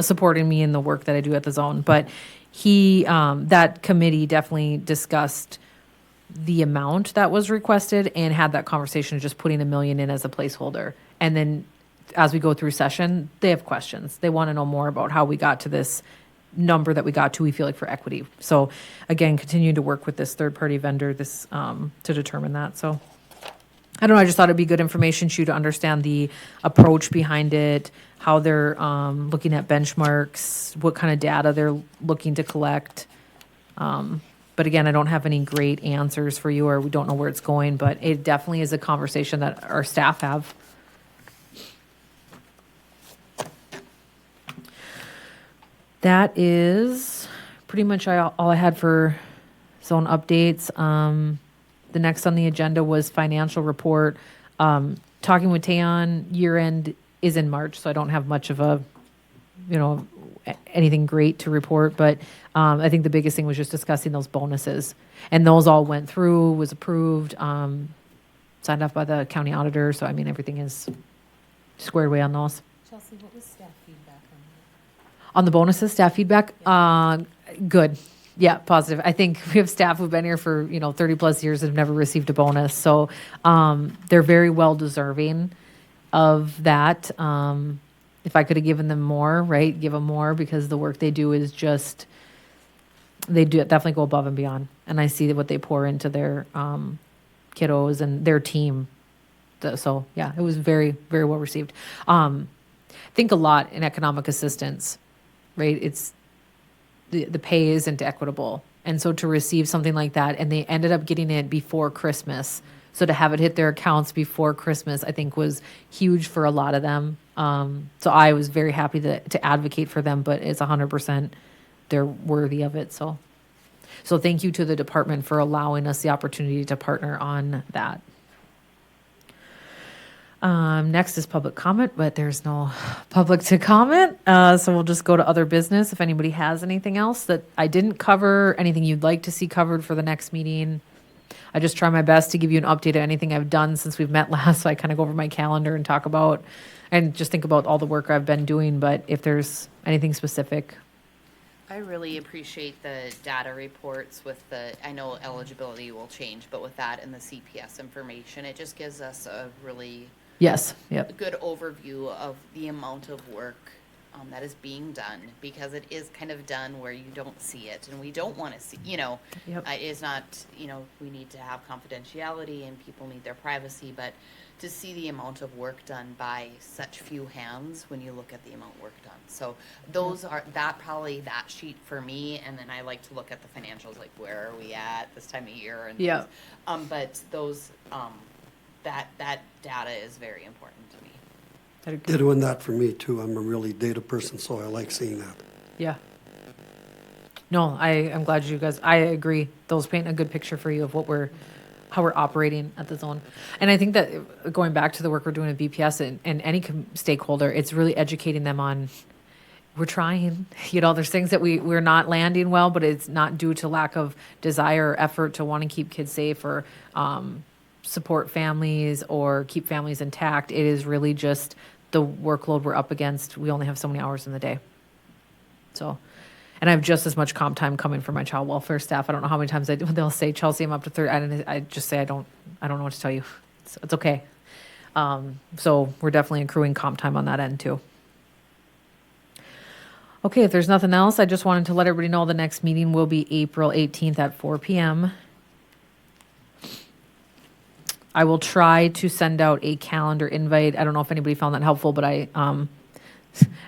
supporting me in the work that I do at the zone. But that committee definitely discussed the amount that was requested and had that conversation of just putting $1 million in as a placeholder. And then as we go through session, they have questions. They want to know more about how we got to this number that we got to, we feel like, for equity. So again, continuing to work with this third-party vendor to determine that. So I don't know, I just thought it'd be good information to you to understand the approach behind it, how they're looking at benchmarks, what kind of data they're looking to collect. But again, I don't have any great answers for you, or we don't know where it's going, but it definitely is a conversation that our staff have. That is pretty much all I had for zone updates. The next on the agenda was financial report. Talking with Tayon, year end is in March, so I don't have much of anything great to report, but I think the biggest thing was just discussing those bonuses. And those all went through, was approved, signed off by the county auditor, so I mean, everything is squared away on those. Chelsea, what was staff feedback on that? On the bonuses, staff feedback, good. Yeah, positive. I think we have staff who've been here for, 30 plus years and have never received a bonus. So they're very well deserving of that. If I could have given them more, right, give them more, because the work they do is just, they do definitely go above and beyond. And I see what they pour into their kiddos and their team. So yeah, it was very, very well received. Think a lot in economic assistance, right? It's the pay isn't equitable. And so to receive something like that, and they ended up getting it before Christmas. So to have it hit their accounts before Christmas, I think was huge for a lot of them. So I was very happy to advocate for them, but it's 100%, they're worthy of it. So thank you to the department for allowing us the opportunity to partner on that. Next is public comment, but there's no public to comment. So we'll just go to other business. If anybody has anything else that I didn't cover, anything you'd like to see covered for the next meeting, I just try my best to give you an update of anything I've done since we've met last. So I kind of go over my calendar and talk about, and just think about all the work I've been doing. But if there's anything specific. I really appreciate the data reports with I know eligibility will change, but with that and the CPS information, it just gives us a really Yes. Yep. good overview of the amount of work that is being done, because it is kind of done where you don't see it, and we don't want to see, Yep. it's not, we need to have confidentiality and people need their privacy, but to see the amount of work done by such few hands when you look at the amount of work done. So those are, probably that sheet for me, and then I like to look at the financials, like where are we at this time of year, and Yeah. but those, that data is very important to me. They're doing that for me too. I'm a really data person, so I like seeing that. Yeah. No, I'm glad you guys, I agree. Those paint a good picture for you of how we're operating at the zone. And I think that going back to the work we're doing at BPS and any stakeholder, it's really educating them on, we're trying, there's things that we're not landing well, but it's not due to lack of desire or effort to want to keep kids safe or support families or keep families intact. It is really just the workload we're up against. We only have so many hours in the day. So, and I have just as much comp time coming from my child welfare staff. I don't know how many times they'll say, Chelsea, I'm up to 30. I just say, I don't know what to tell you. It's okay. So we're definitely accruing comp time on that end too. Okay, if there's nothing else, I just wanted to let everybody know the next meeting will be April 18th at 4 p.m. I will try to send out a calendar invite. I don't know if anybody found that helpful, but I,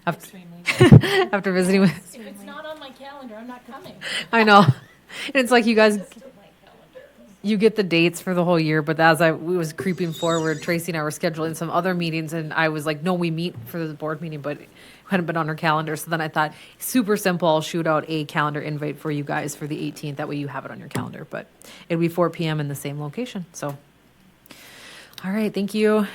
after visiting with, If it's not on my calendar, I'm not coming. I know. And it's like you guys, Just to my calendar. you get the dates for the whole year, but as we was creeping forward, Tracy and I were scheduling some other meetings, and I was like, no, we meet for the board meeting, but it hadn't been on our calendar. So then I thought, super simple, I'll shoot out a calendar invite for you guys for the 18th. That way you have it on your calendar, but it'll be 4 p.m. in the same location. So, all right, thank you.